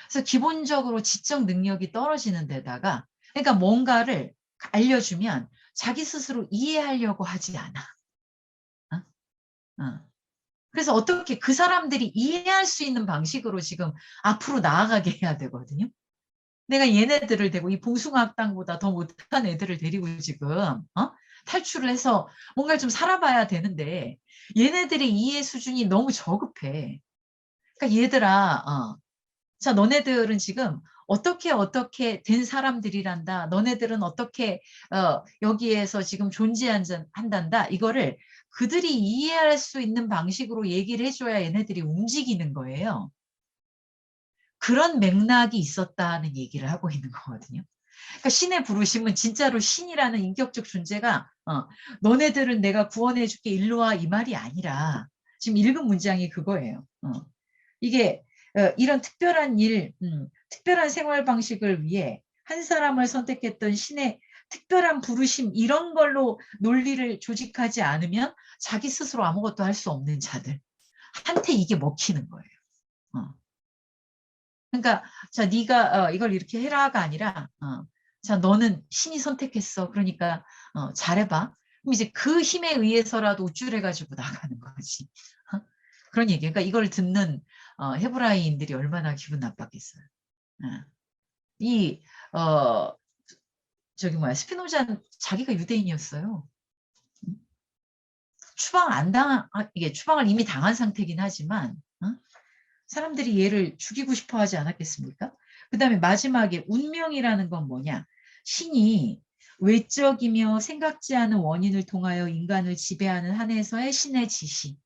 그래서 기본적으로 지적 능력이 떨어지는 데다가 그러니까 뭔가를 알려주면 자기 스스로 이해하려고 하지 않아. 어? 어. 그래서 어떻게 그 사람들이 이해할 수 있는 방식으로 지금 앞으로 나아가게 해야 되거든요. 내가 얘네들을 데리고 이 봉숭아학당보다 더 못한 애들을 데리고 지금 탈출을 해서 뭔가를 좀 살아봐야 되는데 얘네들의 이해 수준이 너무 저급해. 그러니까 얘들아, 자, 너네들은 지금 어떻게 된 사람들이란다. 너네들은 어떻게 여기에서 지금 존재한단다. 이거를 그들이 이해할 수 있는 방식으로 얘기를 해줘야 얘네들이 움직이는 거예요. 그런 맥락이 있었다는 얘기를 하고 있는 거거든요. 그러니까 신의 부르심은 진짜로 신이라는 인격적 존재가 너네들은 내가 구원해줄게 일로 와 이 말이 아니라 지금 읽은 문장이 그거예요. 이게 이런 특별한 특별한 생활 방식을 위해 한 사람을 선택했던 신의 특별한 부르심 이런 걸로 논리를 조직하지 않으면 자기 스스로 아무것도 할 수 없는 자들 한테 이게 먹히는 거예요. 그러니까 자 네가 이걸 이렇게 해라가 아니라 자 너는 신이 선택했어. 그러니까 잘해봐. 그럼 이제 그 힘에 의해서라도 우쭐해가지고 나가는 거지. 그런 얘기. 그러니까 이걸 듣는 헤브라이인들이 얼마나 기분 나빴겠어요. 이 저기 뭐야 스피노자는 자기가 유대인이었어요. 이게 추방을 이미 당한 상태긴 하지만 사람들이 얘를 죽이고 싶어 하지 않았겠습니까? 그 다음에 마지막에 운명이라는 건 뭐냐? 신이 외적이며 생각지 않은 원인을 통하여 인간을 지배하는 한에서의 신의 지시.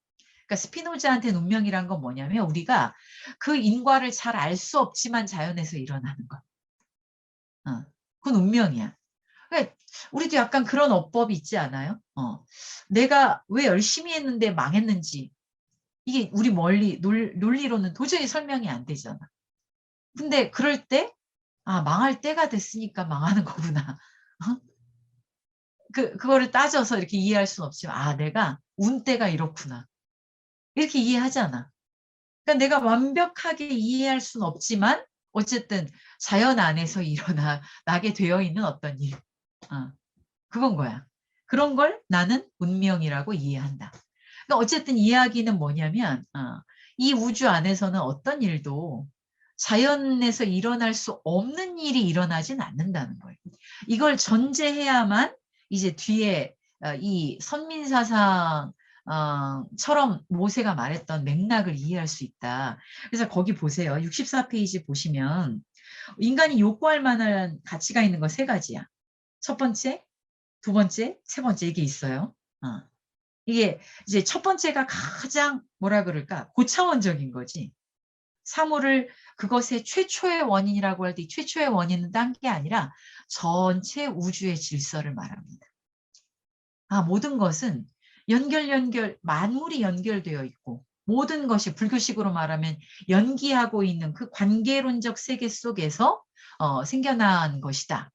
그러니까 스피노자한테는 운명이란 건 뭐냐면 우리가 그 인과를 잘 알 수 없지만 자연에서 일어나는 것. 그건 운명이야. 그러니까 우리도 약간 그런 어법이 있지 않아요? 내가 왜 열심히 했는데 망했는지 이게 우리 논리로는 도저히 설명이 안 되잖아. 근데 그럴 때, 망할 때가 됐으니까 망하는 거구나. 그거를 따져서 이렇게 이해할 수는 없지만, 내가 운때가 이렇구나. 이렇게 이해하잖아. 그러니까 내가 완벽하게 이해할 수는 없지만, 어쨌든 자연 안에서 일어나게 되어 있는 어떤 일. 그건 거야. 그런 걸 나는 운명이라고 이해한다. 그러니까 어쨌든 이야기는 뭐냐면 이 우주 안에서는 어떤 일도 자연에서 일어날 수 없는 일이 일어나진 않는다는 거예요. 이걸 전제해야만 이제 뒤에 이 선민사상 처럼 모세가 말했던 맥락을 이해할 수 있다. 그래서 거기 보세요. 64페이지 보시면 인간이 요구할 만한 가치가 있는 거 세 가지야. 첫 번째, 두 번째, 세 번째 이게 있어요. 이게 이제 첫 번째가 가장 뭐라 그럴까 고차원적인 거지. 사물을 그것의 최초의 원인이라고 할 때 이 최초의 원인은 딴 게 아니라 전체 우주의 질서를 말합니다. 모든 것은 만물이 연결되어 있고 모든 것이 불교식으로 말하면 연기하고 있는 그 관계론적 세계 속에서 생겨난 것이다.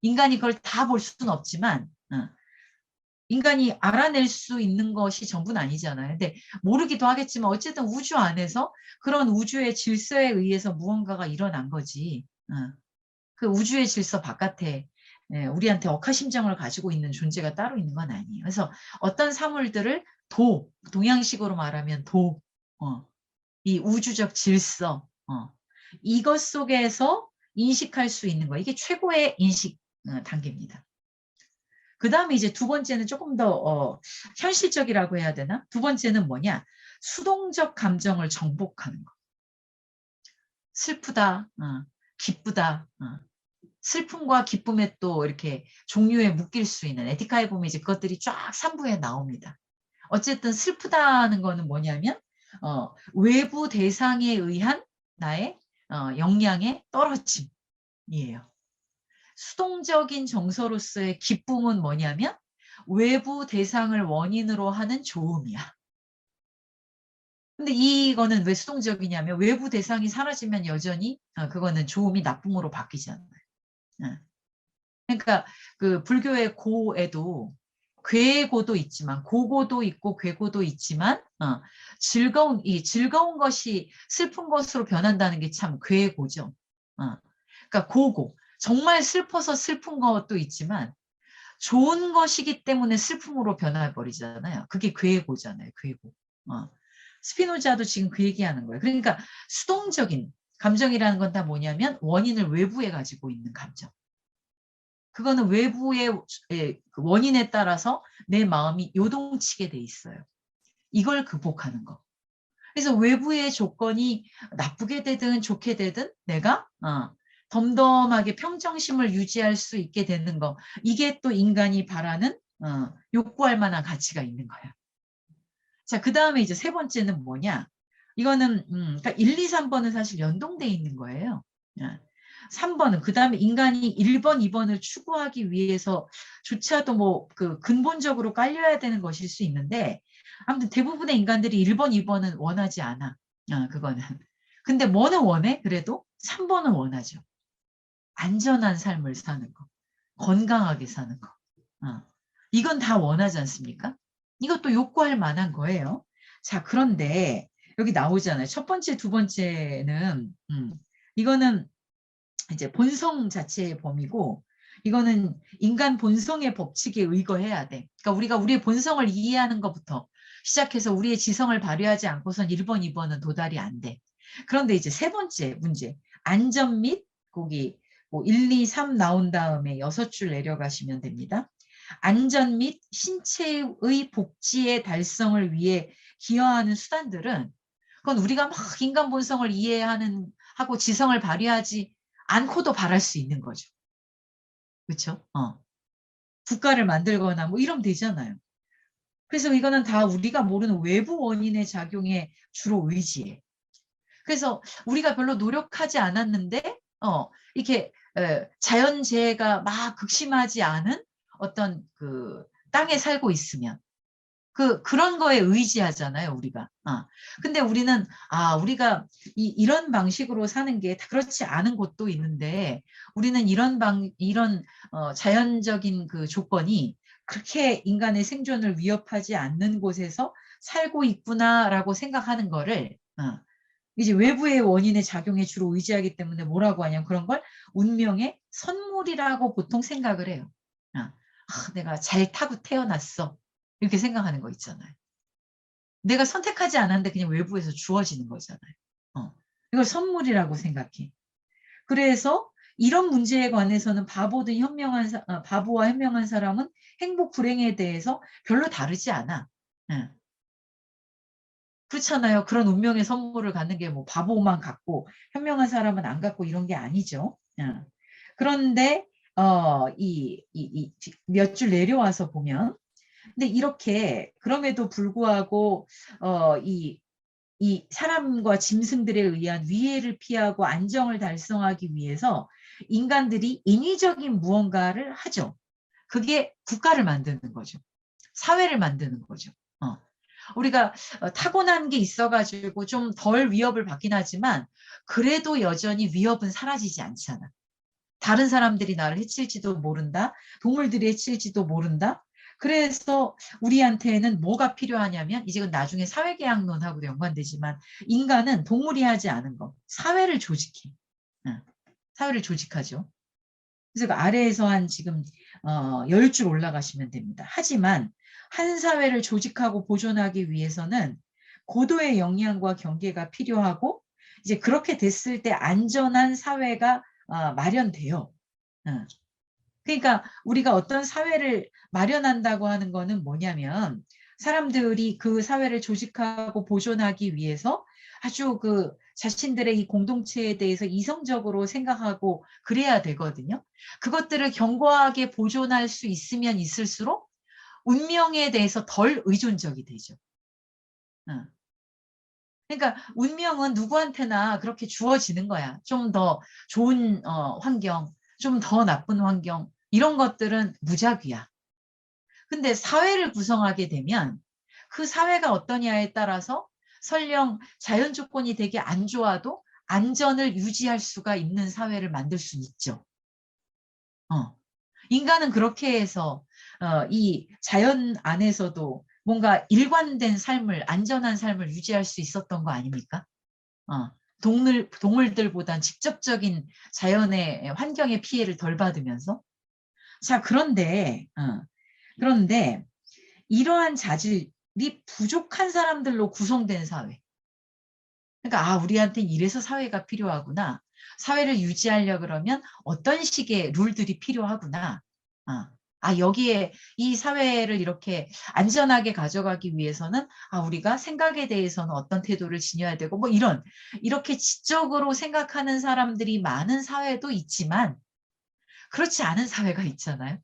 인간이 그걸 다 볼 수는 없지만 인간이 알아낼 수 있는 것이 전부는 아니잖아요. 근데 모르기도 하겠지만 어쨌든 우주 안에서 그런 우주의 질서에 의해서 무언가가 일어난 거지. 그 우주의 질서 바깥에 우리한테 억하심정을 가지고 있는 존재가 따로 있는 건 아니에요. 그래서 어떤 사물들을 동양식으로 말하면 이 우주적 질서, 이것 속에서 인식할 수 있는 거. 이게 최고의 인식 단계입니다. 그 다음에 이제 두 번째는 조금 더 현실적이라고 해야 되나? 두 번째는 뭐냐? 수동적 감정을 정복하는 거. 슬프다, 기쁘다, 슬픔과 기쁨에 또 이렇게 종류에 묶일 수 있는 에티카에 보면 이제 그것들이 쫙 3부에 나옵니다. 어쨌든 슬프다는 거는 뭐냐면 외부 대상에 의한 나의 역량의 떨어짐. 수동적인 정서로서의 기쁨은 뭐냐면 외부 대상을 원인으로 하는 좋음이야. 근데 이거는 왜 수동적이냐면 외부 대상이 사라지면 여전히 그거는 좋음이 나쁨으로 바뀌잖아요. 그러니까 그 불교의 고에도 괴고도 있지만 고고도 있고 괴고도 있지만 즐거운 것이 슬픈 것으로 변한다는 게 참 괴고죠. 그러니까 고고 정말 슬퍼서 슬픈 것도 있지만 좋은 것이기 때문에 슬픔으로 변해버리잖아요. 그게 괴고잖아요. 괴고. 스피노자도 지금 그 얘기하는 거예요. 그러니까 수동적인 감정이라는 건 다 뭐냐면 원인을 외부에 가지고 있는 감정. 그거는 외부의 그 원인에 따라서 내 마음이 요동치게 돼 있어요. 이걸 극복하는 거. 그래서 외부의 조건이 나쁘게 되든 좋게 되든 내가 덤덤하게 평정심을 유지할 수 있게 되는 거. 이게 또 인간이 바라는 욕구할 만한 가치가 있는 거야. 자, 그 다음에 이제 세 번째는 뭐냐? 이거는 그러니까 1, 2, 3번은 사실 연동돼 있는 거예요. 3번은 그 다음에 인간이 1번, 2번을 추구하기 위해서조차도 뭐 그 근본적으로 깔려야 되는 것일 수 있는데 아무튼 대부분의 인간들이 1번, 2번은 원하지 않아. 그거는. 근데 뭐는 원해? 그래도 3번은 원하죠. 안전한 삶을 사는 거. 건강하게 사는 거. 이건 다 원하지 않습니까? 이것도 욕구할 만한 거예요. 자, 그런데 여기 나오잖아요. 첫 번째, 두 번째는 이거는 이제 본성 자체의 범위고 이거는 인간 본성의 법칙에 의거해야 돼. 그러니까 우리가 우리의 본성을 이해하는 것부터 시작해서 우리의 지성을 발휘하지 않고선 1번, 2번은 도달이 안 돼. 그런데 이제 세 번째 문제. 안전 및 거기 뭐 1, 2, 3 나온 다음에 6줄 내려가시면 됩니다. 안전 및 신체의 복지의 달성을 위해 기여하는 수단들은 그건 우리가 막 인간 본성을 하고 지성을 발휘하지 않고도 바랄 수 있는 거죠. 그렇죠? 국가를 만들거나 뭐 이러면 되잖아요. 그래서 이거는 다 우리가 모르는 외부 원인의 작용에 주로 의지해. 그래서 우리가 별로 노력하지 않았는데 이렇게 자연재해가 막 극심하지 않은 어떤 그 땅에 살고 있으면 그런 거에 의지하잖아요, 우리가. 근데 우리가 이런 방식으로 사는 게 그렇지 않은 곳도 있는데, 우리는 이런 자연적인 그 조건이 그렇게 인간의 생존을 위협하지 않는 곳에서 살고 있구나라고 생각하는 거를, 이제 외부의 원인의 작용에 주로 의지하기 때문에 뭐라고 하냐면 그런 걸 운명의 선물이라고 보통 생각을 해요. 내가 잘 타고 태어났어. 이렇게 생각하는 거 있잖아요. 내가 선택하지 않았는데 그냥 외부에서 주어지는 거잖아요. 이걸 선물이라고 생각해. 그래서 이런 문제에 관해서는 바보와 현명한 사람은 행복 불행에 대해서 별로 다르지 않아. 그렇잖아요. 그런 운명의 선물을 갖는 게 뭐 바보만 갖고 현명한 사람은 안 갖고 이런 게 아니죠. 그런데 몇 줄 내려와서 보면 근데 이렇게 그럼에도 불구하고 이 사람과 짐승들에 의한 위해를 피하고 안정을 달성하기 위해서 인간들이 인위적인 무언가를 하죠. 그게 국가를 만드는 거죠. 사회를 만드는 거죠. 우리가 타고난 게 있어가지고 좀 덜 위협을 받긴 하지만 그래도 여전히 위협은 사라지지 않잖아. 다른 사람들이 나를 해칠지도 모른다. 동물들이 해칠지도 모른다. 그래서 우리한테는 뭐가 필요하냐면 이제 나중에 사회계약론하고도 연관되지만 인간은 동물이 하지 않은 거. 사회를 조직해. 사회를 조직하죠. 그래서 그 아래에서 한 지금 10줄 올라가시면 됩니다. 하지만 한 사회를 조직하고 보존하기 위해서는 고도의 역량과 경계가 필요하고 이제 그렇게 됐을 때 안전한 사회가 마련돼요. 그러니까 우리가 어떤 사회를 마련한다고 하는 거는 뭐냐면 사람들이 그 사회를 조직하고 보존하기 위해서 아주 그 자신들의 이 공동체에 대해서 이성적으로 생각하고 그래야 되거든요. 그것들을 견고하게 보존할 수 있으면 있을수록 운명에 대해서 덜 의존적이 되죠. 그러니까 운명은 누구한테나 그렇게 주어지는 거야. 좀 더 좋은 환경, 좀 더 나쁜 환경, 이런 것들은 무작위야. 근데 사회를 구성하게 되면 그 사회가 어떠냐에 따라서 설령 자연 조건이 되게 안 좋아도 안전을 유지할 수가 있는 사회를 만들 수 있죠. 인간은 그렇게 해서 이 자연 안에서도 뭔가 일관된 삶을, 안전한 삶을 유지할 수 있었던 거 아닙니까? 동물들보단 직접적인 자연의 환경의 피해를 덜 받으면서. 자, 그런데 이러한 자질이 부족한 사람들로 구성된 사회. 그러니까 우리한테 이래서 사회가 필요하구나. 사회를 유지하려 그러면 어떤 식의 룰들이 필요하구나. 여기에 이 사회를 이렇게 안전하게 가져가기 위해서는 우리가 생각에 대해서는 어떤 태도를 지녀야 되고 뭐 이렇게 지적으로 생각하는 사람들이 많은 사회도 있지만 그렇지 않은 사회가 있잖아요.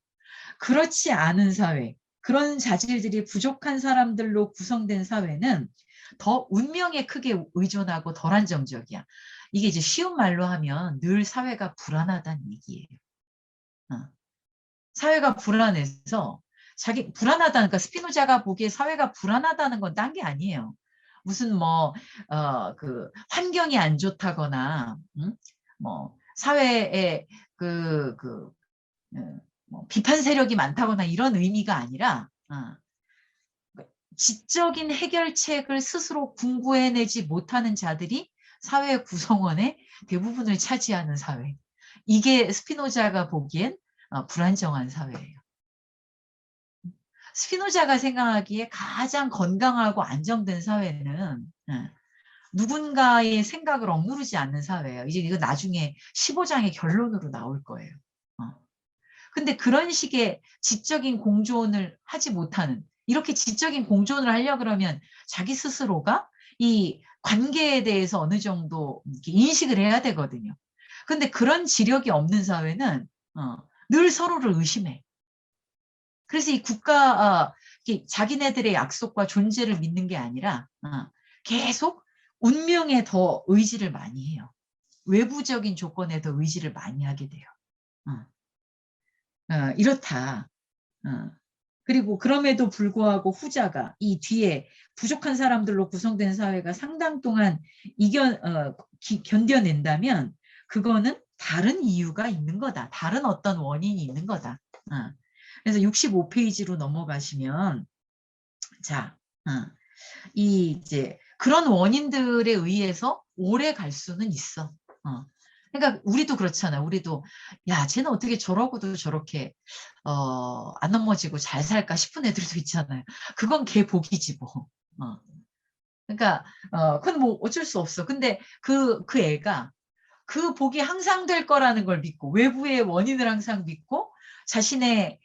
그렇지 않은 사회, 그런 자질들이 부족한 사람들로 구성된 사회는 더 운명에 크게 의존하고 덜 안정적이야. 이게 이제 쉬운 말로 하면 늘 사회가 불안하다는 얘기예요. 사회가 불안해서 불안하다니까 스피노자가 보기에 사회가 불안하다는 건 딴 게 아니에요. 무슨 그 환경이 안 좋다거나, 뭐 사회에 뭐 비판 세력이 많다거나 이런 의미가 아니라 지적인 해결책을 스스로 궁구해내지 못하는 자들이 사회 구성원의 대부분을 차지하는 사회. 이게 스피노자가 보기엔 불안정한 사회예요. 스피노자가 생각하기에 가장 건강하고 안정된 사회는 누군가의 생각을 억누르지 않는 사회예요. 이제 이거 나중에 15장의 결론으로 나올 거예요. 근데 그런 식의 지적인 공존을 하지 못하는, 이렇게 지적인 공존을 하려 그러면 자기 스스로가 이 관계에 대해서 어느 정도 인식을 해야 되거든요. 근데 그런 지력이 없는 사회는 늘 서로를 의심해. 그래서 이 자기네들의 약속과 존재를 믿는 게 아니라 계속 운명에 더 의지를 많이 해요. 외부적인 조건에 더 의지를 많이 하게 돼요. 이렇다. 그리고 그럼에도 불구하고 후자가 이 뒤에 부족한 사람들로 구성된 사회가 상당 동안 견뎌낸다면 그거는 다른 이유가 있는 거다. 다른 어떤 원인이 있는 거다. 그래서 65페이지로 넘어가시면 자, 이제 그런 원인들에 의해서 오래 갈 수는 있어. 그러니까 우리도 그렇잖아. 우리도 야, 쟤는 어떻게 저러고도 저렇게 안 넘어지고 잘 살까 싶은 애들도 있잖아요. 그건 걔 복이지 뭐. 그러니까 그건 뭐 어쩔 수 없어. 근데 그 애가 그 복이 항상 될 거라는 걸 믿고 외부의 원인을 항상 믿고 자신의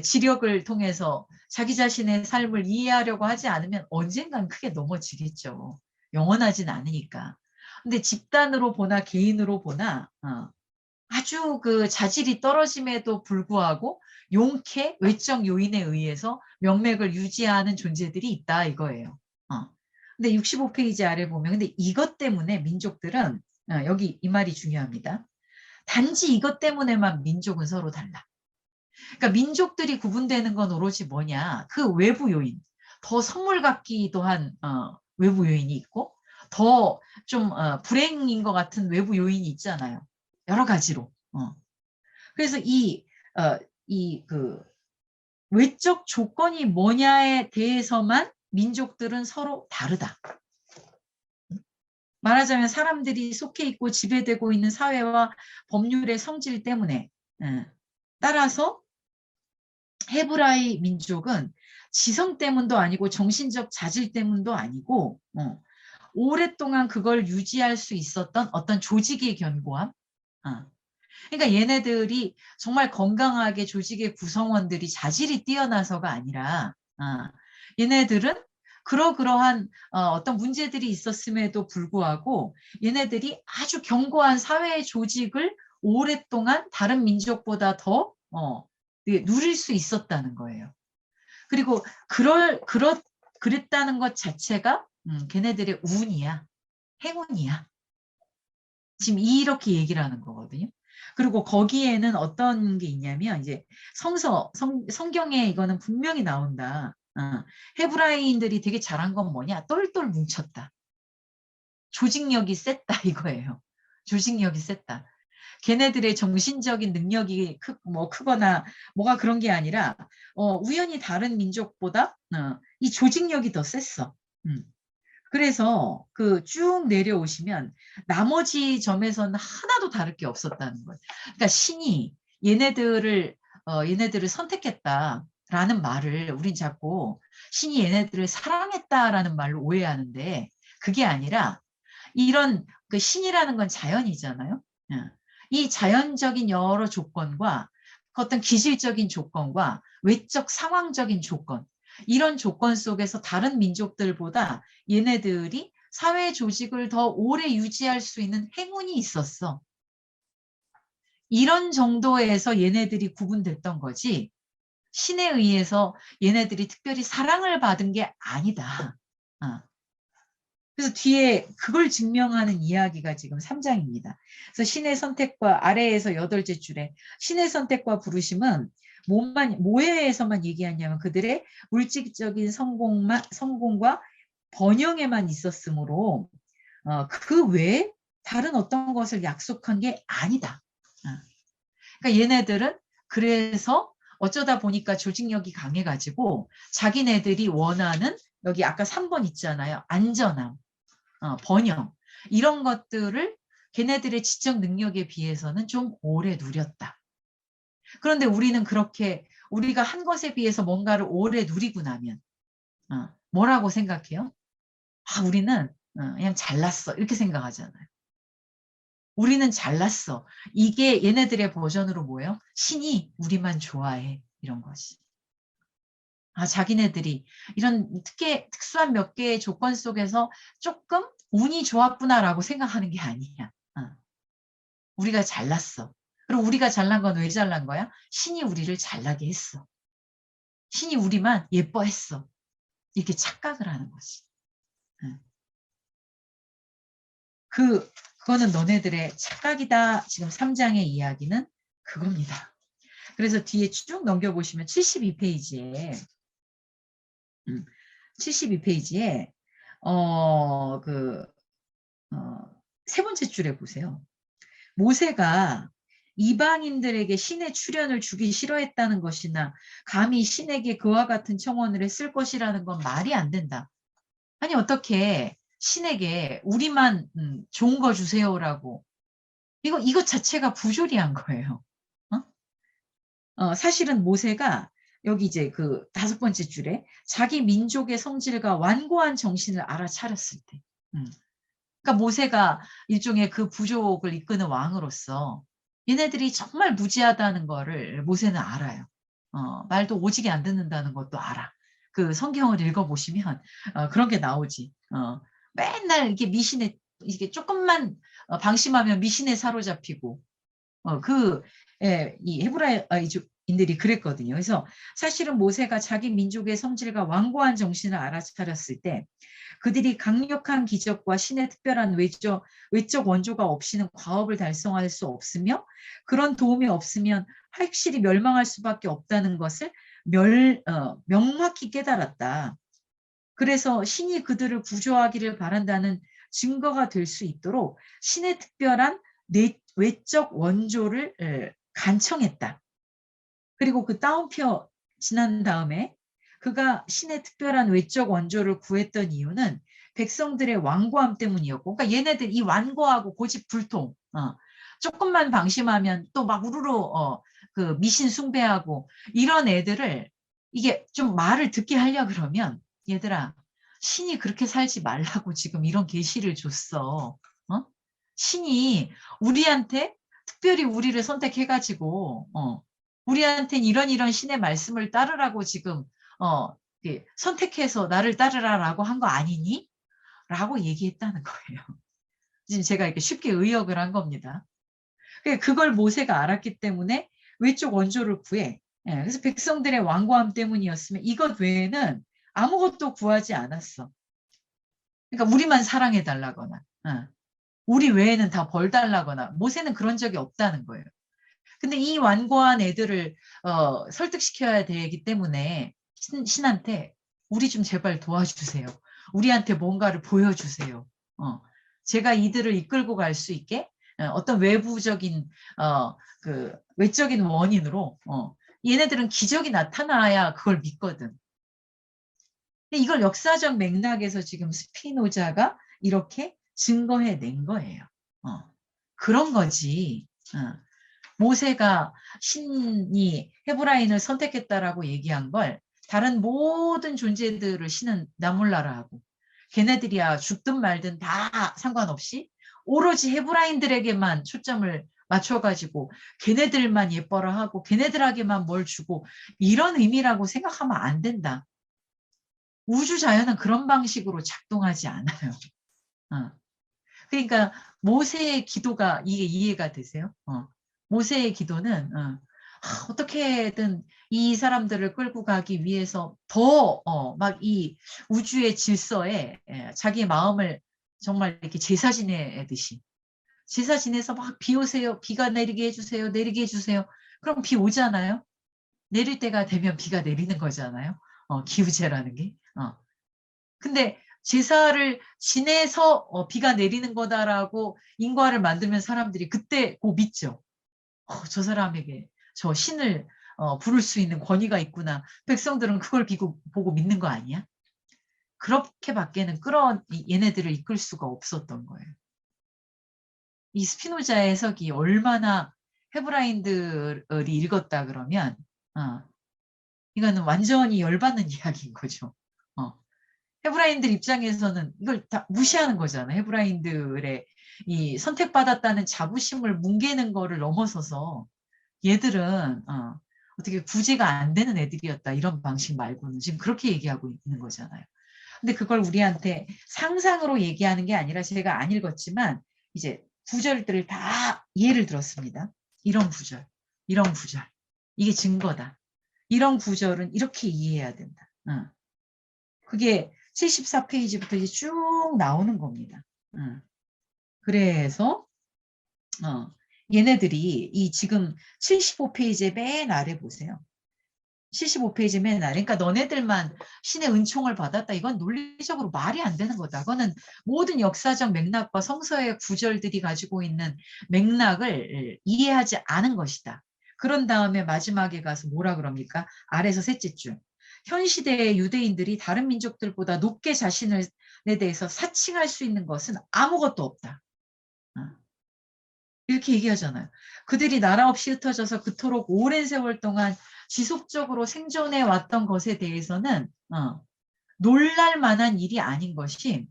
지력을 통해서 자기 자신의 삶을 이해하려고 하지 않으면 언젠간 크게 넘어지겠죠. 영원하진 않으니까. 근데 집단으로 보나 개인으로 보나 아주 그 자질이 떨어짐에도 불구하고 용케 외적 요인에 의해서 명맥을 유지하는 존재들이 있다 이거예요. 근데 65페이지 아래 보면 근데 이것 때문에 민족들은 여기 이 말이 중요합니다. 단지 이것 때문에만 민족은 서로 달라. 그러니까 민족들이 구분되는 건 오로지 뭐냐. 그 외부 요인. 더 선물 같기도 한 외부 요인이 있고 더 좀 불행인 것 같은 외부 요인이 있잖아요. 여러 가지로. 그래서 그 외적 조건이 뭐냐에 대해서만 민족들은 서로 다르다. 말하자면 사람들이 속해 있고 지배되고 있는 사회와 법률의 성질 때문에 따라서 헤브라이 민족은 지성 때문도 아니고 정신적 자질 때문도 아니고 오랫동안 그걸 유지할 수 있었던 어떤 조직의 견고함. 그러니까 얘네들이 정말 건강하게 조직의 구성원들이 자질이 뛰어나서가 아니라 얘네들은 그러한 어떤 문제들이 있었음에도 불구하고 얘네들이 아주 견고한 사회 조직을 오랫동안 다른 민족보다 더 누릴 수 있었다는 거예요. 그리고 그랬다는 것 자체가 걔네들의 운이야. 행운이야. 지금 이렇게 얘기를 하는 거거든요. 그리고 거기에는 어떤 게 있냐면 이제 성경에 이거는 분명히 나온다. 헤브라이인들이 되게 잘한 건 뭐냐? 똘똘 뭉쳤다. 조직력이 셌다 이거예요. 조직력이 셌다. 걔네들의 정신적인 능력이 크거나 뭐가 그런 게 아니라 우연히 다른 민족보다 이 조직력이 더 셌어. 그래서 그 쭉 내려오시면 나머지 점에서는 하나도 다를 게 없었다는 거예요. 그러니까 신이 얘네들을 선택했다라는 말을 우린 자꾸 신이 얘네들을 사랑했다라는 말로 오해하는데 그게 아니라 이런 그 신이라는 건 자연이잖아요. 이 자연적인 여러 조건과 어떤 기질적인 조건과 외적 상황적인 조건 이런 조건 속에서 다른 민족들보다 얘네들이 사회 조직을 더 오래 유지할 수 있는 행운이 있었어. 이런 정도에서 얘네들이 구분됐던 거지 신에 의해서 얘네들이 특별히 사랑을 받은 게 아니다. 그래서 뒤에 그걸 증명하는 이야기가 지금 3장입니다. 그래서 신의 선택과 아래에서 8째 줄에 신의 선택과 부르심은 뭐에서만 얘기하냐면 그들의 물질적인 성공과 번영에만 있었으므로 그 외에 다른 어떤 것을 약속한 게 아니다. 그러니까 얘네들은 그래서 어쩌다 보니까 조직력이 강해가지고 자기네들이 원하는 여기 아까 3번 있잖아요. 안전함. 번영 이런 것들을 걔네들의 지적 능력에 비해서는 좀 오래 누렸다. 그런데 우리는 그렇게 우리가 한 것에 비해서 뭔가를 오래 누리고 나면 뭐라고 생각해요? 우리는 그냥 잘났어 이렇게 생각하잖아요. 우리는 잘났어. 이게 얘네들의 버전으로 뭐예요? 신이 우리만 좋아해 이런 것이. 자기네들이 이런 특수한 몇 개의 조건 속에서 조금 운이 좋았구나라고 생각하는 게 아니야. 우리가 잘났어. 그리고 우리가 잘난 건 왜 잘난 거야? 신이 우리를 잘나게 했어. 신이 우리만 예뻐했어. 이렇게 착각을 하는 거지. 그거는 너네들의 착각이다. 지금 3장의 이야기는 그겁니다. 그래서 뒤에 쭉 넘겨보시면 72페이지에 72페이지에 세 번째 줄에 보세요. 모세가 이방인들에게 신의 출현을 주기 싫어했다는 것이나 감히 신에게 그와 같은 청원을 했을 것이라는 건 말이 안 된다. 아니 어떻게 신에게 우리만 좋은 거 주세요라고 이것 자체가 부조리한 거예요. 사실은 모세가 여기 이제 그 5번째 줄에 자기 민족의 성질과 완고한 정신을 알아차렸을 때 그러니까 모세가 일종의 그 부족을 이끄는 왕으로서 얘네들이 정말 무지하다는 거를 모세는 알아요. 말도 오지게 안 듣는다는 것도 알아. 그 성경을 읽어보시면 그런 게 나오지. 맨날 이게 이게 조금만 방심하면 미신에 사로잡히고 이 헤브라인들이 그랬거든요. 그래서 사실은 모세가 자기 민족의 성질과 완고한 정신을 알아차렸을 때 그들이 강력한 기적과 신의 특별한 외적 원조가 없이는 과업을 달성할 수 없으며 그런 도움이 없으면 확실히 멸망할 수밖에 없다는 것을 명확히 깨달았다. 그래서 신이 그들을 구조하기를 바란다는 증거가 될 수 있도록 신의 특별한 외적 원조를 간청했다. 그리고 그 따옴표 지난 다음에 그가 신의 특별한 외적 원조를 구했던 이유는 백성들의 완고함 때문이었고 그러니까 얘네들 이 완고하고 고집불통 조금만 방심하면 또 막 우르르 그 미신 숭배하고 이런 애들을 이게 좀 말을 듣게 하려 그러면 얘들아 신이 그렇게 살지 말라고 지금 이런 계시를 줬어. 신이 우리한테 특별히 우리를 선택해가지고 우리한테는 이런 신의 말씀을 따르라고 지금 선택해서 나를 따르라라고 한 거 아니니? 라고 얘기했다는 거예요. 지금 제가 이렇게 쉽게 의역을 한 겁니다. 그걸 모세가 알았기 때문에 외적 원조를 구해. 그래서 백성들의 완고함 때문이었으면 이것 외에는 아무것도 구하지 않았어. 그러니까 우리만 사랑해 달라거나, 우리 외에는 다 벌 달라거나, 모세는 그런 적이 없다는 거예요. 근데 이 완고한 애들을 설득시켜야 되기 때문에 신한테 우리 좀 제발 도와주세요. 우리한테 뭔가를 보여주세요. 제가 이들을 이끌고 갈 수 있게 어떤 외부적인 그 외적인 원인으로 얘네들은 기적이 나타나야 그걸 믿거든. 근데 이걸 역사적 맥락에서 지금 스피노자가 이렇게 증거해낸 거예요. 그런 거지. 모세가 신이 헤브라인을 선택했다라고 얘기한 걸 다른 모든 존재들을 신은 나몰라라 하고 걔네들이야 죽든 말든 다 상관없이 오로지 헤브라인들에게만 초점을 맞춰가지고 걔네들만 예뻐라 하고 걔네들에게만 뭘 주고 이런 의미라고 생각하면 안 된다. 우주 자연은 그런 방식으로 작동하지 않아요. 그러니까 모세의 기도가 이게 이해가 되세요? 모세의 기도는 어떻게든 이 사람들을 끌고 가기 위해서 더 막 이 우주의 질서에 자기의 마음을 정말 이렇게 제사 지내듯이 제사 지내서 막 비 오세요. 비가 내리게 해주세요. 내리게 해주세요. 그럼 비 오잖아요. 내릴 때가 되면 비가 내리는 거잖아요. 기우제라는 게. 근데 제사를 지내서 비가 내리는 거다라고 인과를 만들면 사람들이 그때 고 믿죠. 저 사람에게 저 신을 부를 수 있는 권위가 있구나. 백성들은 그걸 보고 믿는 거 아니야? 그렇게밖에는 얘네들을 이끌 수가 없었던 거예요. 이 스피노자의 해석이 얼마나 헤브라인들이 읽었다 그러면 이거는 완전히 열받는 이야기인 거죠. 헤브라인들 입장에서는 이걸 다 무시하는 거잖아요. 헤브라인들의 이 선택받았다는 자부심을 뭉개는 거를 넘어서서 얘들은 어떻게 구제가 안 되는 애들이었다. 이런 방식 말고는 지금 그렇게 얘기하고 있는 거잖아요. 근데 그걸 우리한테 상상으로 얘기하는 게 아니라 제가 안 읽었지만 이제 구절들을 다 이해를 들었습니다. 이런 구절, 이런 구절. 이게 증거다. 이런 구절은 이렇게 이해해야 된다. 그게 74페이지부터 이제 쭉 나오는 겁니다. 그래서 얘네들이 이 지금 75페이지의 맨 아래 보세요. 75페이지 맨 아래. 그러니까 너네들만 신의 은총을 받았다. 이건 논리적으로 말이 안 되는 거다. 그거는 모든 역사적 맥락과 성서의 구절들이 가지고 있는 맥락을 이해하지 않은 것이다. 그런 다음에 마지막에 가서 뭐라 그럽니까? 아래서 셋째 줄. 현 시대의 유대인들이 다른 민족들보다 높게 자신에 대해서 사칭할 수 있는 것은 아무것도 없다. 이렇게 얘기하잖아요. 그들이 나라 없이 흩어져서 그토록 오랜 세월 동안 지속적으로 생존해 왔던 것에 대해서는 놀랄 만한 일이 아닌 것이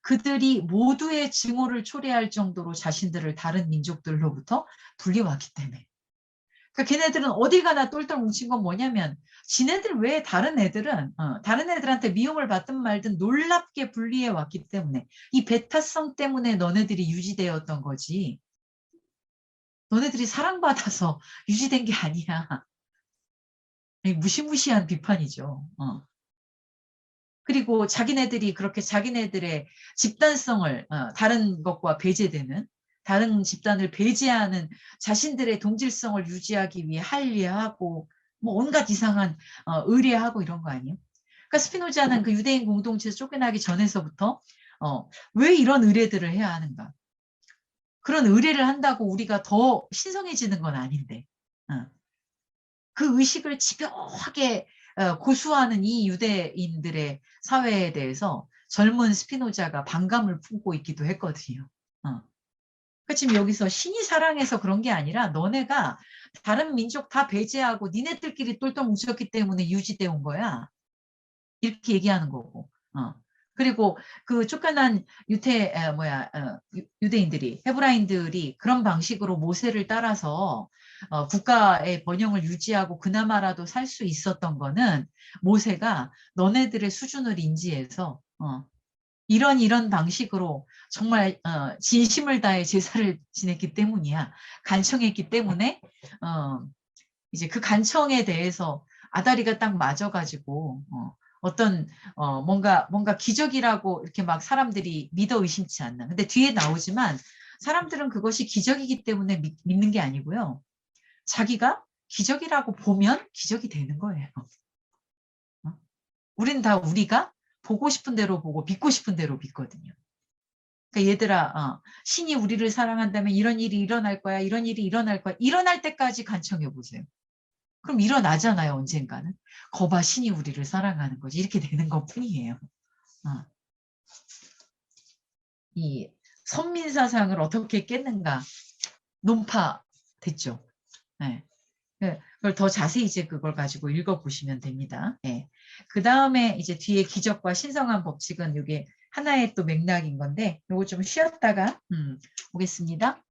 그들이 모두의 증오를 초래할 정도로 자신들을 다른 민족들로부터 분리왔기 때문에. 그러니까 걔네들은 어딜 가나 똘똘 뭉친 건 뭐냐면 지네들 외에 다른 애들은 다른 애들한테 미움을 받든 말든 놀랍게 분리해 왔기 때문에 이 배타성 때문에 너네들이 유지되었던 거지. 너네들이 사랑받아서 유지된 게 아니야. 무시무시한 비판이죠. 그리고 자기네들이 그렇게 자기네들의 집단성을 다른 것과 배제되는 다른 집단을 배제하는 자신들의 동질성을 유지하기 위해 할례하고 뭐 온갖 이상한 의례하고 이런 거 아니에요? 그러니까 스피노자는 그 유대인 공동체에서 쫓겨나기 전에서부터 왜 이런 의례들을 해야 하는가? 그런 의례를 한다고 우리가 더 신성해지는 건 아닌데 그 의식을 집요하게 고수하는 이 유대인들의 사회에 대해서 젊은 스피노자가 반감을 품고 있기도 했거든요. 그러니까 지금 여기서 신이 사랑해서 그런 게 아니라 너네가 다른 민족 다 배제하고 니네들끼리 똘똘 뭉쳤기 때문에 유지돼 온 거야. 이렇게 얘기하는 거고. 그리고 그 쫓겨난 유대인들이 헤브라인들이 그런 방식으로 모세를 따라서 국가의 번영을 유지하고 그나마라도 살 수 있었던 거는 모세가 너네들의 수준을 인지해서 이런 방식으로 정말 진심을 다해 제사를 지냈기 때문이야. 간청했기 때문에 이제 그 간청에 대해서 아다리가 딱 맞아가지고 어떤 뭔가 기적이라고 이렇게 막 사람들이 믿어 의심치 않나. 근데 뒤에 나오지만 사람들은 그것이 기적이기 때문에 믿는 게 아니고요. 자기가 기적이라고 보면 기적이 되는 거예요. 어? 우린 다 우리가 보고 싶은 대로 보고 믿고 싶은 대로 믿거든요. 그러니까 얘들아, 신이 우리를 사랑한다면 이런 일이 일어날 거야, 이런 일이 일어날 거야. 일어날 때까지 간청해 보세요. 그럼 일어나잖아요, 언젠가는. 거봐, 신이 우리를 사랑하는 거지. 이렇게 되는 것 뿐이에요. 어. 이 선민사상을 어떻게 깼는가 논파됐죠. 네. 그걸 더 자세히 이제 그걸 가지고 읽어보시면 됩니다. 네. 그 다음에 이제 뒤에 기적과 신성한 법칙은 이게 하나의 또 맥락인 건데, 요거 좀 쉬었다가 오겠습니다.